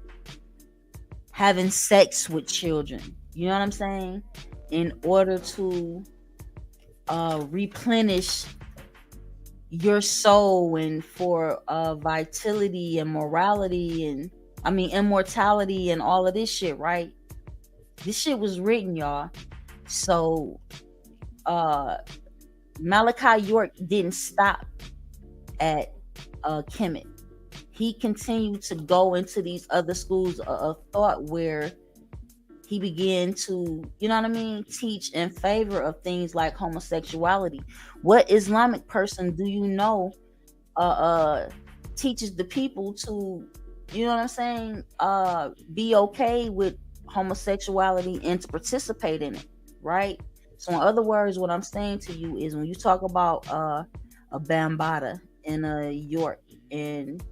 having sex with children, you know what I'm saying, in order to replenish your soul and for vitality and morality and immortality and all of this shit, right? This shit was written, y'all. So Malachi York didn't stop at Kemet. He continued to go into these other schools of thought where he began to, you know what I mean, teach in favor of things like homosexuality. What Islamic person do you know teaches the people to, you know what I'm saying, be okay with homosexuality and to participate in it, right? So in other words, what I'm saying to you is, when you talk about a Bambaataa and a York and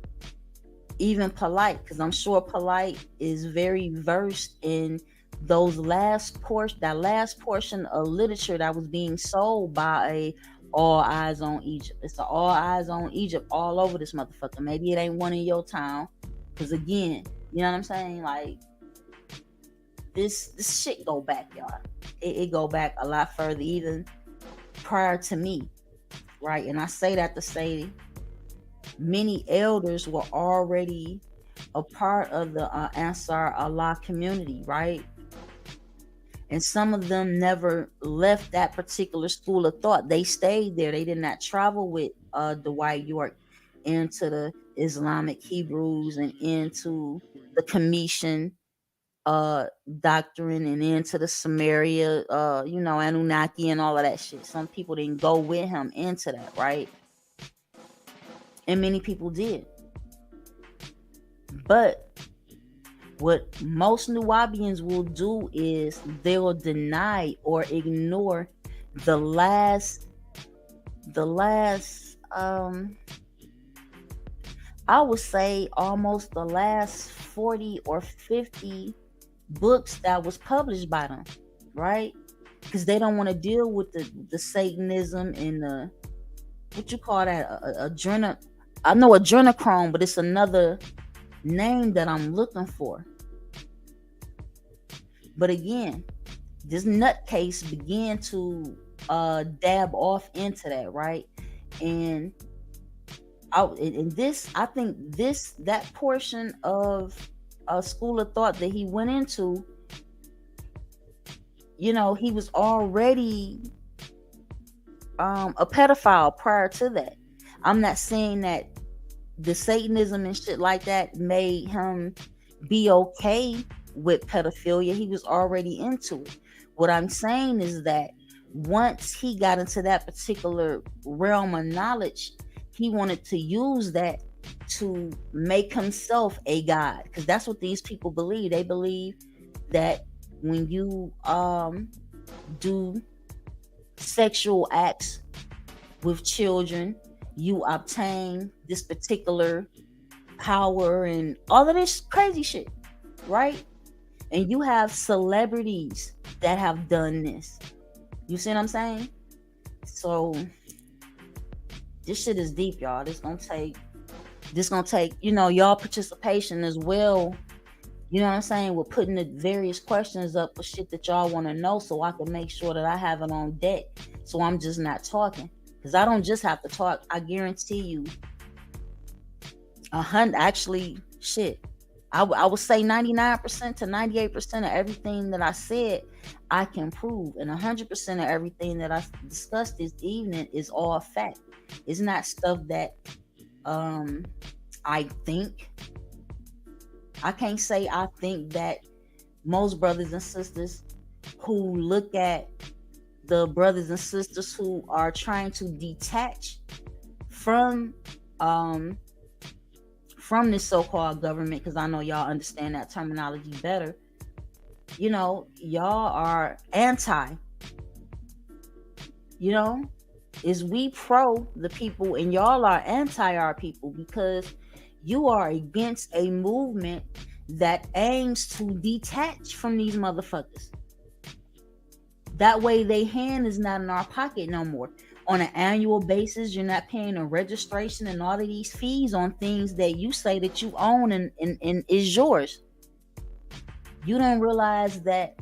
even Polight, because I'm sure Polight is very versed in those last portion of literature that was being sold by a All Eyes on Egypt. It's an All Eyes on Egypt all over this motherfucker. Maybe it ain't one in your town, because again, you know what I'm saying, like this shit go back, y'all. It go back a lot further, even prior to me, right? And I say that to say many elders were already a part of the Ansar Allah community, right? And some of them never left that particular school of thought. They stayed there. They did not travel with Dwight York into the Islamic Hebrews and into the Commission doctrine and into the Samaria, Anunnaki and all of that shit. Some people didn't go with him into that, right? And many people did. But what most Nubians will do is they will deny or ignore the last I would say almost the last 40 or 50 books that was published by them, right? Because they don't want to deal with the Satanism and the, what you call that, I know adrenochrome, but it's another name that I'm looking for. But again, this nutcase began to dab off into that, right? And I think that portion of a school of thought that he went into, he was already a pedophile prior to that. I'm not saying that the Satanism and shit like that made him be okay with pedophilia. He was already into it. What I'm saying is that once he got into that particular realm of knowledge, he wanted to use that to make himself a god, because that's what these people believe. They believe that when you do sexual acts with children, you obtain this particular power and all of this crazy shit, right? And you have celebrities that have done this. You see what I'm saying? So this shit is deep, y'all. This gonna take y'all participation as well. You know what I'm saying? We're putting the various questions up for shit that y'all want to know, so I can make sure that I have it on deck. So I'm just not talking, because I don't just have to talk. I guarantee you, 100. Actually, shit. I would say 99% to 98% of everything that I said, I can prove. And 100% of everything that I discussed this evening is all fact. It's not stuff that I think. I can't say I think that most brothers and sisters who look at the brothers and sisters who are trying to detach from um from this so-called government, because I know y'all understand that terminology better. You know, y'all are anti, you know, is we pro the people and y'all are anti our people, because you are against a movement that aims to detach from these motherfuckers. That way they hand is not in our pocket no more. On an annual basis, you're not paying a registration and all of these fees on things that you say that you own and is yours. You don't realize that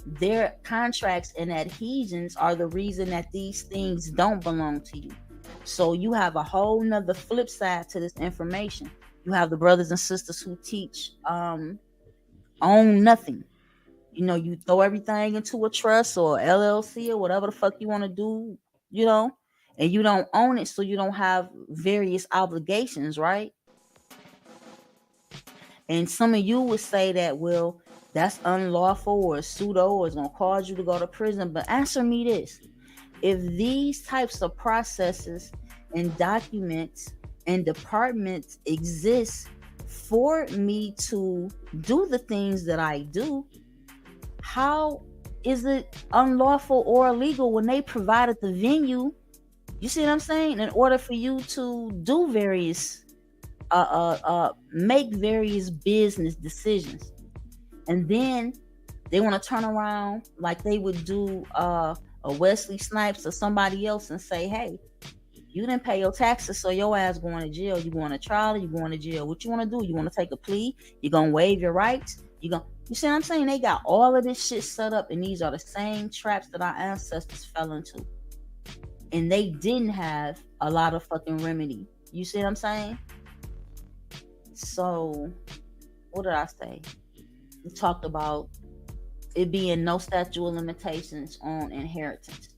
their contracts and adhesions are the reason that these things don't belong to you. So you have a whole nother flip side to this information. You have the brothers and sisters who teach own nothing. You know, you throw everything into a trust or LLC or whatever the fuck you want to do, you know, and you don't own it, so you don't have various obligations, right? And some of you would say that, well, that's unlawful or pseudo or it's going to cause you to go to prison. But answer me this. If these types of processes and documents and departments exist for me to do the things that I do, how is it unlawful or illegal when they provided the venue? You see what I'm saying? In order for you to do various make various business decisions, and then they want to turn around like they would do a Wesley Snipes or somebody else and say, hey, you didn't pay your taxes, so your ass going to jail. You going to trial, you going to jail. What you want to do? You want to take a plea? You gonna waive your rights? You see what I'm saying? They got all of this shit set up, and these are the same traps that our ancestors fell into. And they didn't have a lot of fucking remedy. You see what I'm saying? So, what did I say? We talked about it being no statute of limitations on inheritance.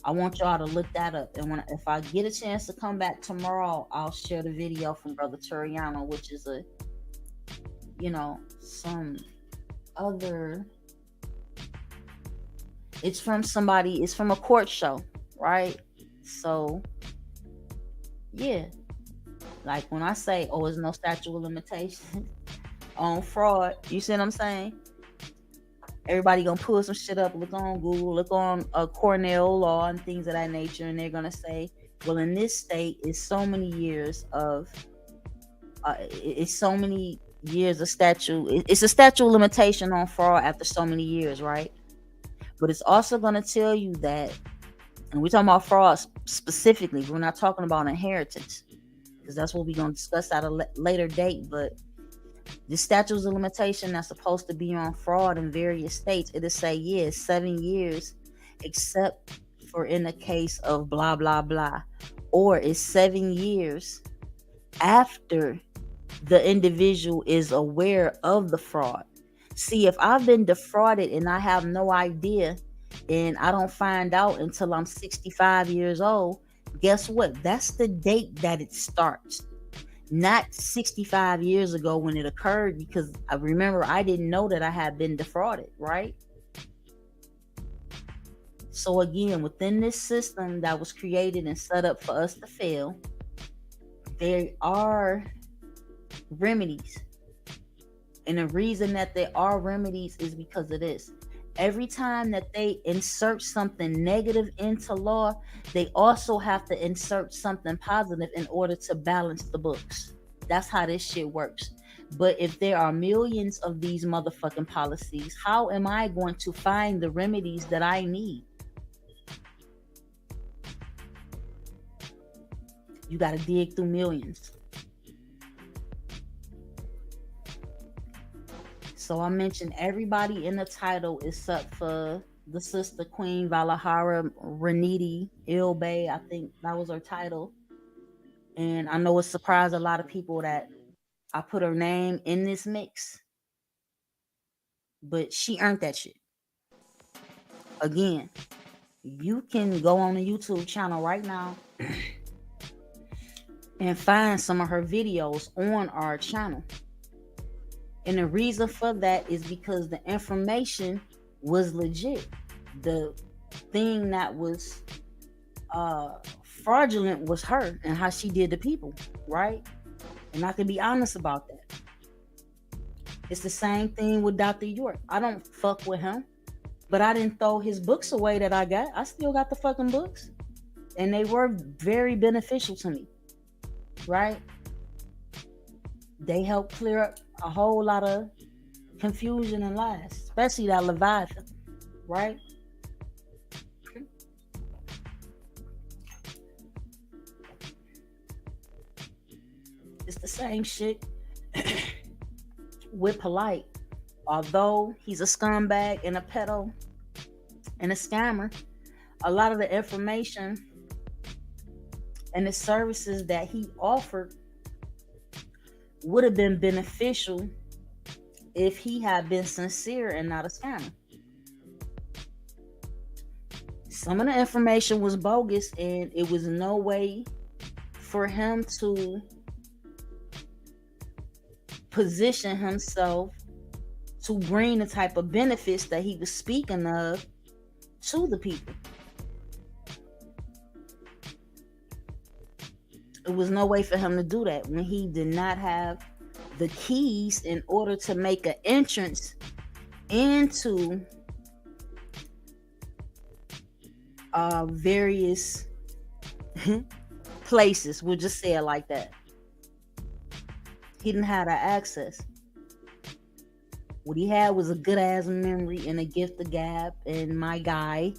I want y'all to look that up. And if I get a chance to come back tomorrow, I'll share the video from Brother Turiano, which is some other. It's from somebody. It's from a court show, right? So, yeah. Like when I say, oh, there's no statute of limitations on fraud, you see what I'm saying? Everybody gonna pull some shit up, look on Google, look on Cornell law and things of that nature, and they're gonna say, well, in this state, it's so many years of statute. It's a statute of limitation on fraud after so many years, right? But it's also gonna tell you that, and we're talking about fraud specifically. We're not talking about inheritance, because that's what we're gonna discuss at a later date. But the statutes of limitation that's supposed to be on fraud in various states, it'll say, yeah, 7 years, except for in the case of blah, blah, blah. Or it's 7 years after the individual is aware of the fraud. See, if I've been defrauded and I have no idea and I don't find out until I'm 65 years old, guess what? That's the date that it starts. Not 65 years ago when it occurred, because I remember I didn't know that I had been defrauded, right? So again, within this system that was created and set up for us to fail, there are remedies. And the reason that there are remedies is because of this. Every time that they insert something negative into law, they also have to insert something positive in order to balance the books. That's how this shit works. But if there are millions of these motherfucking policies, how am I going to find the remedies that I need? You got to dig through millions. So I mentioned everybody in the title except for the sister Queen Vallahara Bey. I think that was her title. And I know it surprised a lot of people that I put her name in this mix, but she earned that shit. Again, you can go on the YouTube channel right now and find some of her videos on our channel. And the reason for that is because the information was legit. The thing that was fraudulent was her and how she did the people, right? And I can be honest about that. It's the same thing with Dr. York. I don't fuck with him, but I didn't throw his books away that I got. I still got the fucking books, and they were very beneficial to me, right? They helped clear up a whole lot of confusion and lies, especially that Leviathan, right? It's the same shit with Polight. Although he's a scumbag and a pedo and a scammer, a lot of the information and the services that he offered would have been beneficial if he had been sincere and not a scammer. Some of the information was bogus, and it was no way for him to position himself to bring the type of benefits that he was speaking of to the people. It was no way for him to do that when he did not have the keys in order to make an entrance into various places. We'll just say it like that. He didn't have that access. What he had was a good ass memory and a gift of gab. And my guy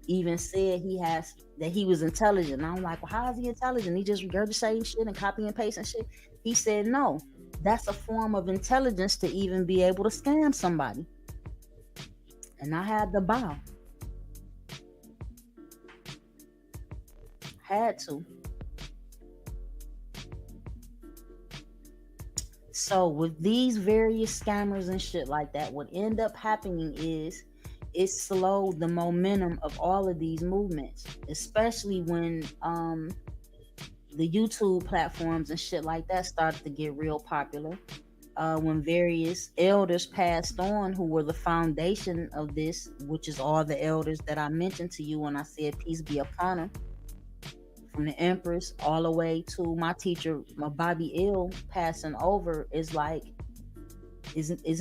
even said he was intelligent. And I'm like, well, how is he intelligent? He just regurgitating shit and copy and pasting shit. He said, no, that's a form of intelligence to even be able to scam somebody. And I had to bow. Had to. So with these various scammers and shit like that, what end up happening is it slowed the momentum of all of these movements, especially when the YouTube platforms and shit like that started to get real popular. When various elders passed on who were the foundation of this, which is all the elders that I mentioned to you when I said peace be upon them, from the Empress all the way to my teacher, my Bobby Ill passing over, is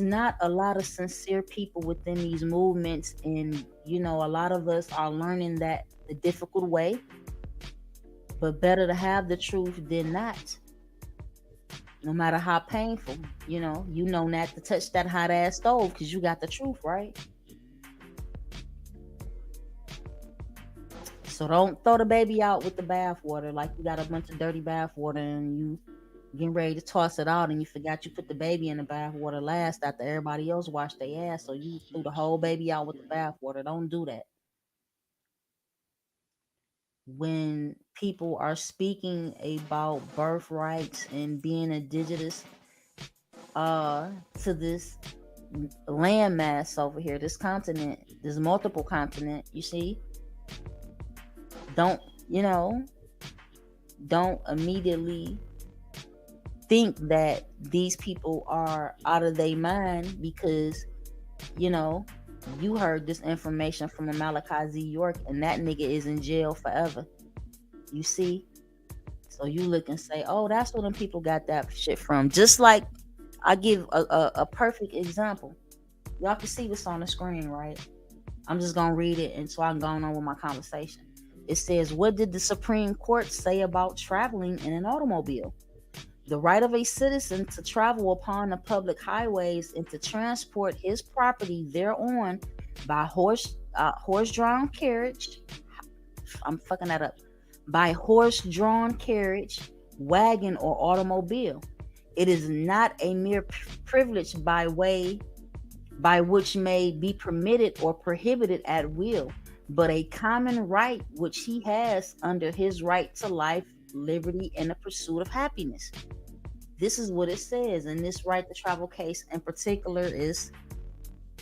not a lot of sincere people within these movements. And a lot of us are learning that the difficult way, but better to have the truth than not, no matter how painful. You know not to touch that hot ass stove because you got the truth, right? So don't throw the baby out with the bathwater, like you got a bunch of dirty bathwater and you getting ready to toss it out and you forgot you put the baby in the bathwater last after everybody else washed their ass, so you threw the whole baby out with the bathwater. Don't do that. When people are speaking about birthrights and being indigenous to this landmass over here, this continent, this multiple continent, you see, don't immediately think that these people are out of their mind because you heard this information from a Malachi Z. York and that nigga is in jail forever. You see? So you look and say, oh, that's where them people got that shit from. Just like I give a perfect example. Y'all can see what's on the screen, right? I'm just gonna read it and so I can go on with my conversation. It says, what did the Supreme Court say about traveling in an automobile? The right of a citizen to travel upon the public highways and to transport his property thereon by horse-drawn carriage. I'm fucking that up. By horse-drawn carriage, wagon, or automobile. It is not a mere privilege by which may be permitted or prohibited at will, but a common right which he has under his right to life, liberty, and the pursuit of happiness. This is what it says, and this right to travel case in particular is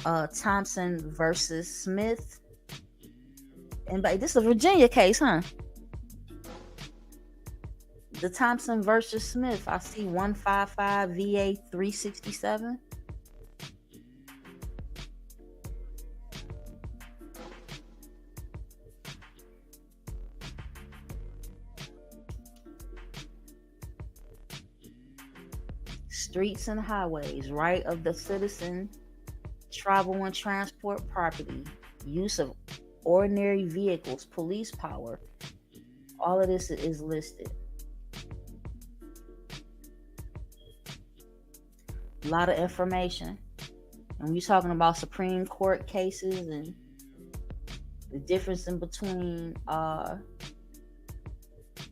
Thompson versus Smith. And this is a Virginia case, huh? The Thompson versus Smith. I see 155 VA 367. Streets and highways, right of the citizen, travel and transport property, use of ordinary vehicles, police power. All of this is listed. A lot of information. And we're talking about Supreme Court cases and the difference in between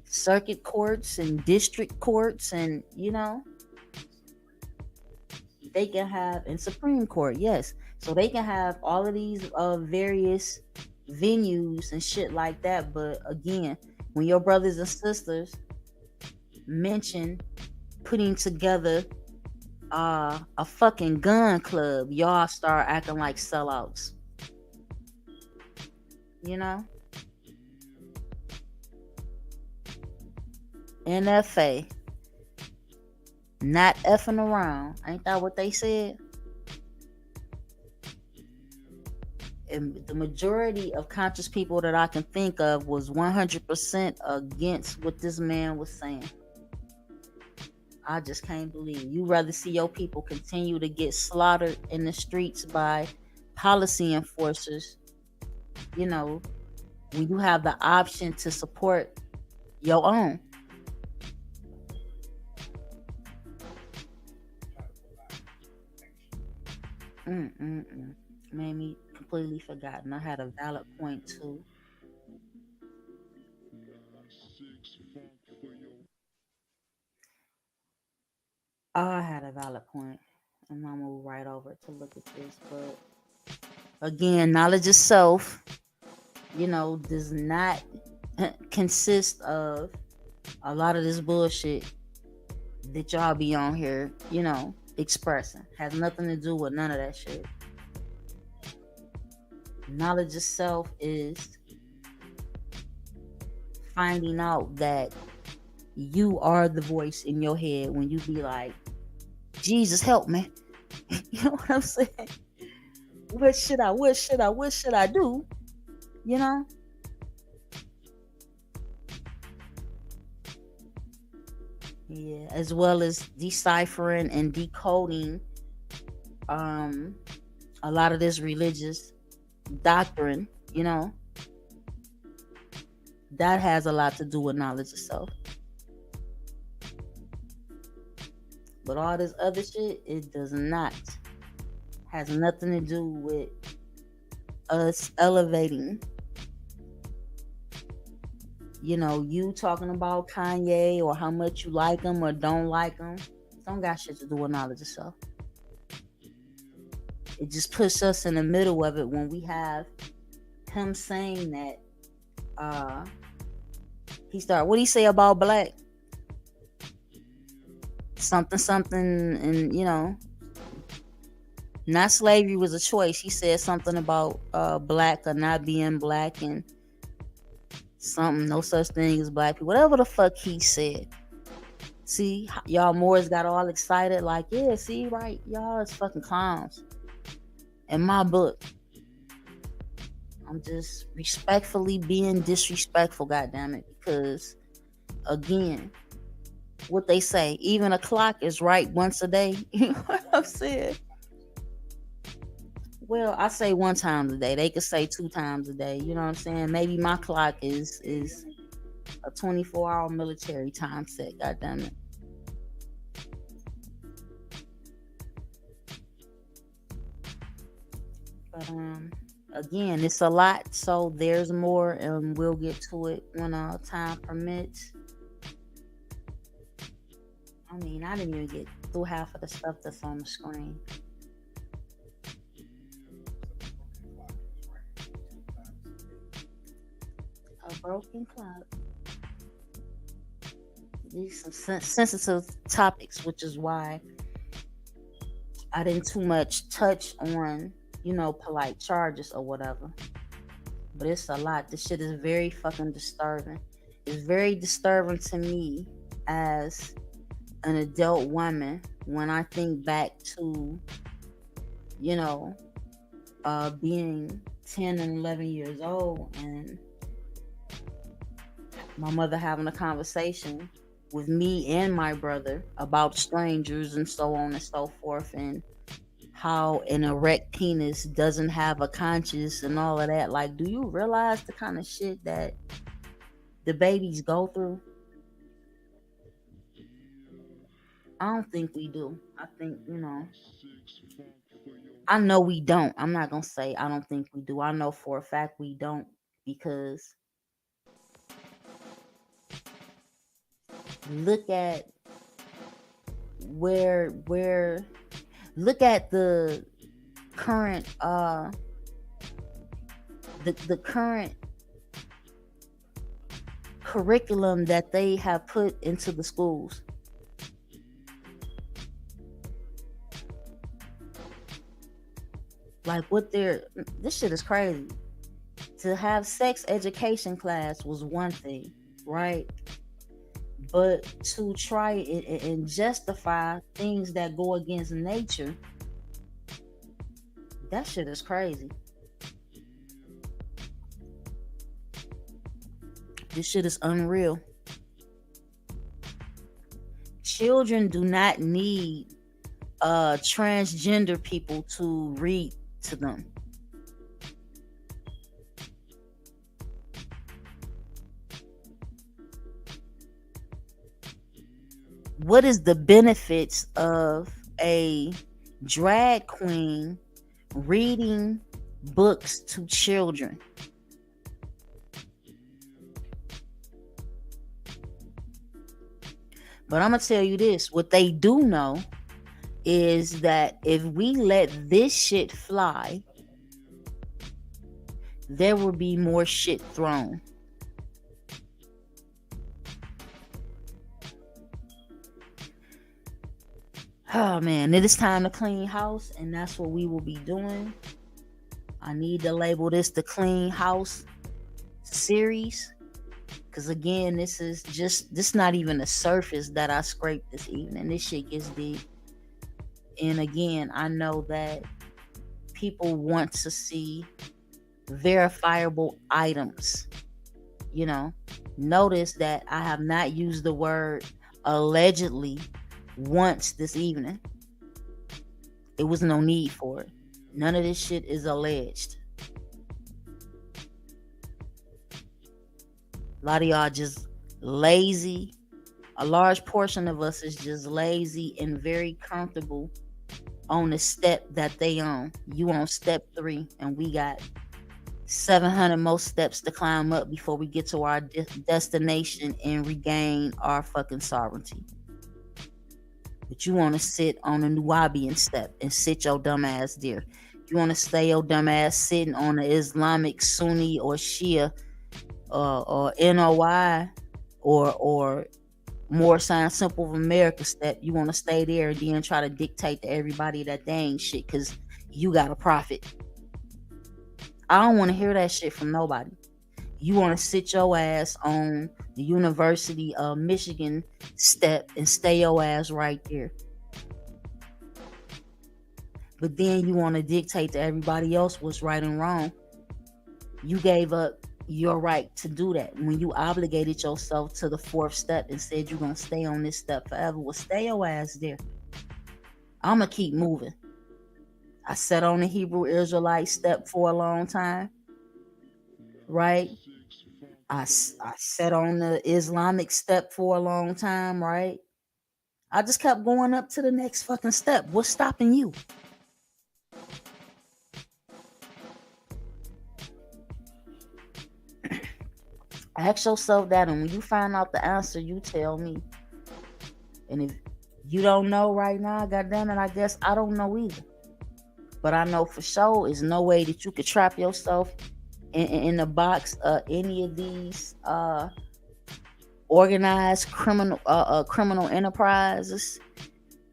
circuit courts and district courts, and they can have in Supreme Court, yes. So they can have all of these various venues and shit like that. But again, when your brothers and sisters mention putting together a fucking gun club, y'all start acting like sellouts. NFA. Not effing around. Ain't that what they said? And the majority of conscious people that I can think of was 100% against what this man was saying. I just can't believe you rather see your people continue to get slaughtered in the streets by policy enforcers, when you have the option to support your own. Made me completely forgotten. I had a valid point too. I had a valid point. And I'm gonna move right over to look at this. But again, knowledge of self, does not consist of a lot of this bullshit that y'all be on here, expressing. Has nothing to do with none of that shit. Knowledge of self is finding out that you are the voice in your head when you be like, Jesus help me. You know what I'm saying? What should I do? Yeah, as well as deciphering and decoding a lot of this religious doctrine, that has a lot to do with knowledge of self. But all this other shit, it does not. Has nothing to do with us elevating. You talking about Kanye or how much you like him or don't like him, don't got shit to do with knowledge of self. It just puts us in the middle of it when we have him saying that what he say about black? Something, and not slavery was a choice. He said something about black or not being black and something, no such thing as black people, whatever the fuck he said. See, y'all Moors got all excited like, yeah, see, right, y'all is fucking clowns. In my book, I'm just respectfully being disrespectful, goddammit, because again, what they say, even a clock is right once a day. You know what I'm saying? Well, I say one time a day. They could say 2 times a day. You know what I'm saying? Maybe my clock is a 24-hour military time set. Goddammit. But again, it's a lot, so there's more, and we'll get to it when time permits. I mean, I didn't even get through half of the stuff that's on the screen. A broken clock. these some sensitive topics, which is why I didn't too much touch on, polite charges or whatever. But it's a lot. This shit is very fucking disturbing. It's very disturbing to me as an adult woman when I think back to, being 10 and 11 years old and my mother having a conversation with me and my brother about strangers and so on and so forth, and how an erect penis doesn't have a conscience and all of that. Like, do you realize the kind of shit that the babies go through? I don't think we do. I think, I know we don't. I'm not going to say I don't think we do. I know for a fact we don't, because look at look at the current the current curriculum that they have put into the schools. Like, this shit is crazy. To have sex education class was one thing, right? But to try it and justify things that go against nature, that shit is crazy. This shit is unreal. Children do not need transgender people to read to them. What is the benefits of a drag queen reading books to children? But I'm going to tell you this. What they do know is that if we let this shit fly, there will be more shit thrown. Oh man, it is time to clean house, and that's what we will be doing. I need to label this the Clean House series, because again, this not even the surface that I scraped this evening. This shit gets deep. And again, I know that people want to see verifiable items. Notice that I have not used the word allegedly once this evening. It was no need for it. None of this shit is alleged. A lot of y'all just lazy. A large portion of us is just lazy and very comfortable on the step that they on. You on step 3, and we got 700 more steps to climb up before we get to our destination and regain our fucking sovereignty. But you want to sit on a Nubian step and sit your dumb ass there. You want to stay your dumb ass sitting on the Islamic, Sunni, or Shia, or NOI, or More Science Simple of America step. You want to stay there and then try to dictate to everybody that they ain't shit because you got a profit. I don't want to hear that shit from nobody. You want to sit your ass on the University of Michigan step and stay your ass right there. But then you want to dictate to everybody else what's right and wrong. You gave up your right to do that when you obligated yourself to the 4th step and said you're going to stay on this step forever. Well, stay your ass there. I'm going to keep moving. I sat on the Hebrew Israelite step for a long time, right? I sat on the Islamic step for a long time, right? I just kept going up to the next fucking step. What's stopping you? Ask yourself that, and when you find out the answer, you tell me. And if you don't know right now, goddamn it, I guess I don't know either. But I know for sure there's no way that you could trap yourself in the box of any of these organized criminal enterprises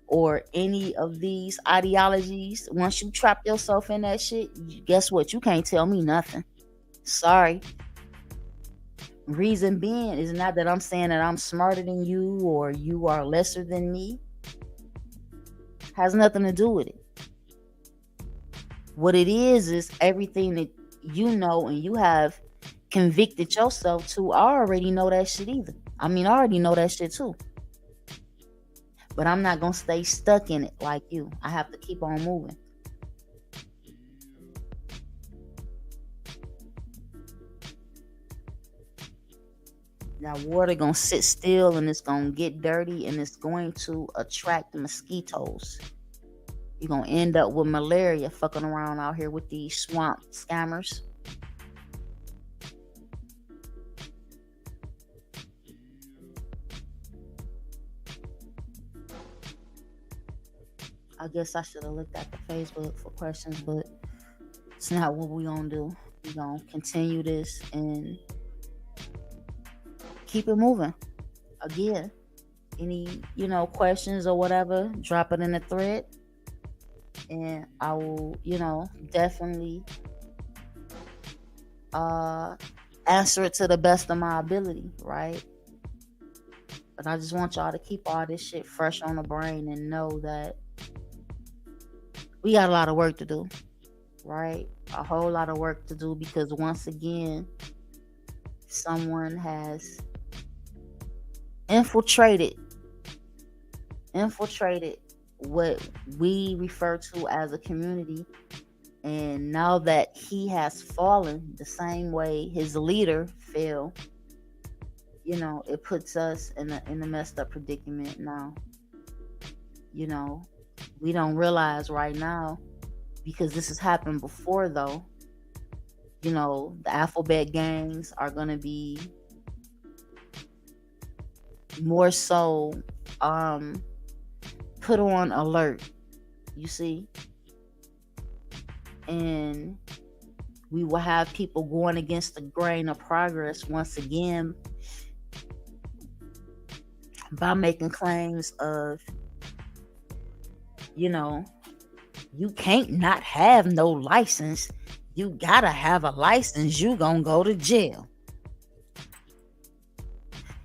or any of these ideologies, once you trap yourself in that shit, guess what? You can't tell me nothing. Sorry. Reason being is not that I'm saying that I'm smarter than you or you are lesser than me. Has nothing to do with it. What it is everything that you know and you have convicted yourself to. I already know that shit either. I already know that shit too. But I'm not going to stay stuck in it like you. I have to keep on moving. Now, water going to sit still and it's going to get dirty and it's going to attract mosquitoes. You're going to end up with malaria fucking around out here with these swamp scammers. I guess I should have looked at the Facebook for questions, but it's not what we're going to do. We're going to continue this and keep it moving. Again, any, questions or whatever, drop it in the thread. And I will, definitely answer it to the best of my ability, right? But I just want y'all to keep all this shit fresh on the brain and know that we got a lot of work to do, right? A whole lot of work to do, because once again, someone has infiltrated what we refer to as a community. And now that he has fallen the same way his leader fell, it puts us in a messed up predicament now. We don't realize right now, because this has happened before though, the alphabet gangs are going to be more so put on alert, you see. And we will have people going against the grain of progress once again by making claims of, you can't not have no license. You gotta have a license. You gonna go to jail.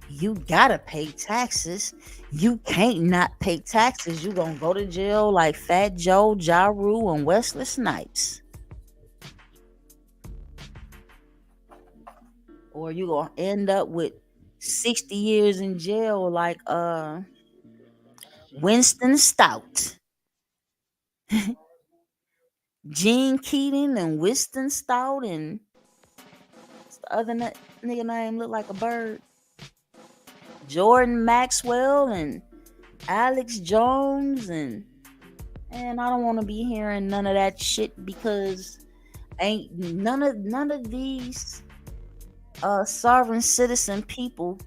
You gotta pay taxes. You can't not pay taxes. You gonna go to jail like Fat Joe, Ja Rule, and Wesley Snipes. Or you gonna end up with 60 years in jail like Winston Stout. Gene Keating and Winston Stout, and the other nigga name look like a bird. Jordan Maxwell and Alex Jones, and I don't want to be hearing none of that shit, because ain't none of these sovereign citizen people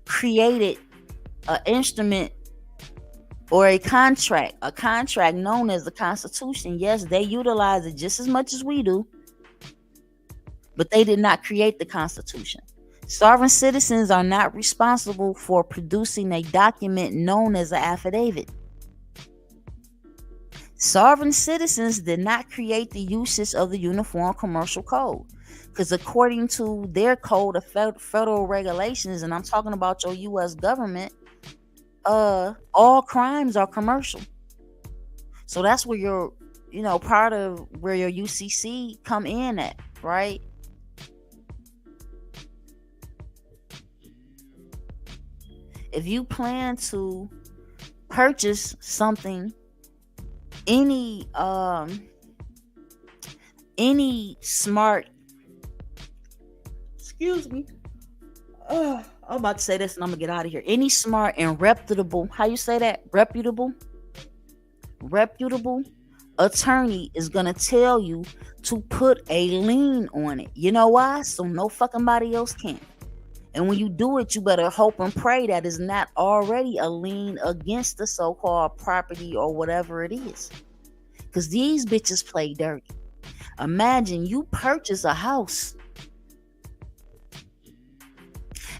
created an instrument or a contract known as the Constitution. Yes, they utilize it just as much as we do, but they did not create the Constitution. Sovereign citizens are not responsible for producing a document known as an affidavit. Sovereign citizens did not create the uses of the Uniform Commercial Code, because according to their code of federal regulations, and I'm talking about your U.S. government, all crimes are commercial. So that's where your, part of where your UCC come in at, right? If you plan to purchase something, any smart, I'm about to say this and I'm gonna get out of here. Any smart and reputable, how you say that? Reputable attorney is gonna tell you to put a lien on it. You know why? So no fucking body else can. And when you do it, you better hope and pray that it's not already a lien against the so-called property or whatever it is. Because these bitches play dirty. Imagine you purchase a house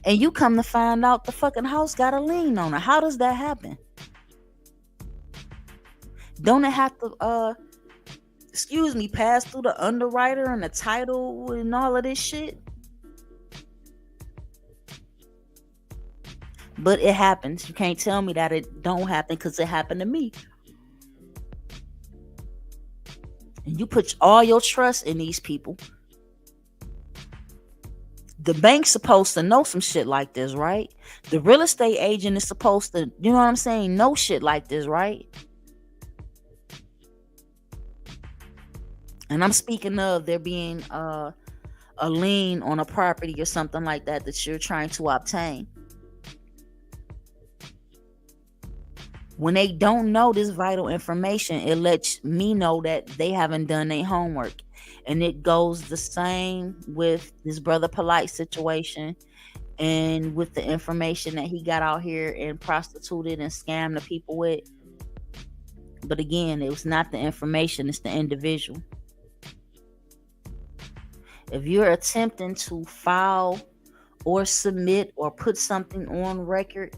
And you come to find out the fucking house got a lien on it. How does that happen? Don't it have to pass through the underwriter and the title and all of this shit? But it happens. You can't tell me that it don't happen, because it happened to me. And you put all your trust in these people. The bank's supposed to know some shit like this, right? The real estate agent is supposed to, you know what I'm saying, know shit like this, right? And I'm speaking of there being a lien on a property or something like that that you're trying to obtain. When they don't know this vital information, it lets me know that they haven't done their homework. And it goes the same with this brother Polight situation, and with the information that he got out here and prostituted and scammed the people with. But again, it was not the information, it's the individual. If you're attempting to file or submit or put something on record,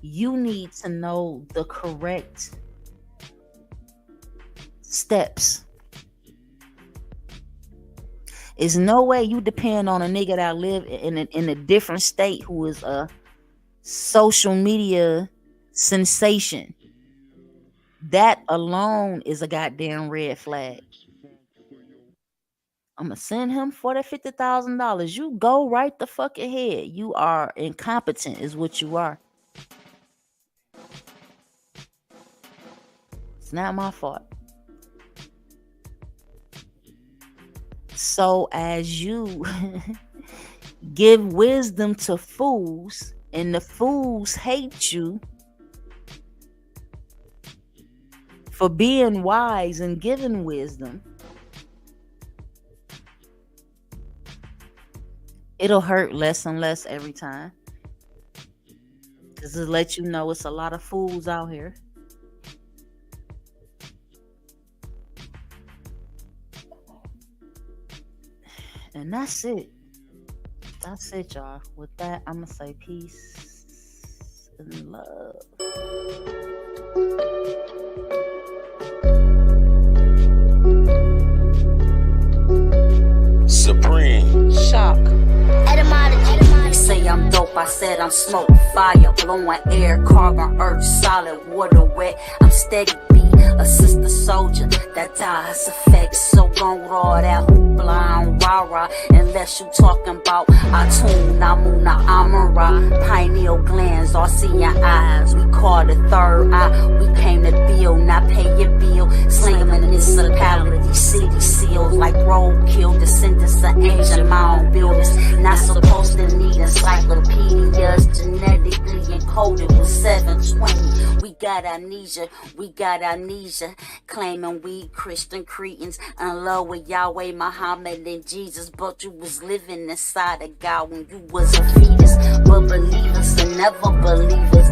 you need to know the correct steps. There's no way you depend on a nigga that live in a different state who is a social media sensation. That alone is a goddamn red flag. I'm gonna send him $40,000-$50,000. You go right the fuck ahead. You are incompetent, is what you are. It's not my fault. So as you give wisdom to fools, and the fools hate you for being wise and giving wisdom, it'll hurt less and less every time. Because it lets you know it's a lot of fools out here. And that's it. That's it, y'all. With that, I'm going to say peace and love. Supreme shock. Etymology. Say I'm dope, I said I'm smoke, fire, blowing air, carbon, earth, solid, water, wet. I'm steady beat, a sister soldier that dies effects. So gone with all that hoopla and rah-rah, unless you talking about Atun, Namuna, Amara, pineal glands, all seeing eyes. We call the third eye, we came to build, not pay your bill. Sling them in the municipality, city seals like roadkill, descendants of ancient mound builders. Not supposed to need encyclopedias, genetically encoded with 720. We got amnesia, claiming we Christian cretins in love with Yahweh, Muhammad, and Jesus, but you was living inside of God when you was a fetus. But believers and never believers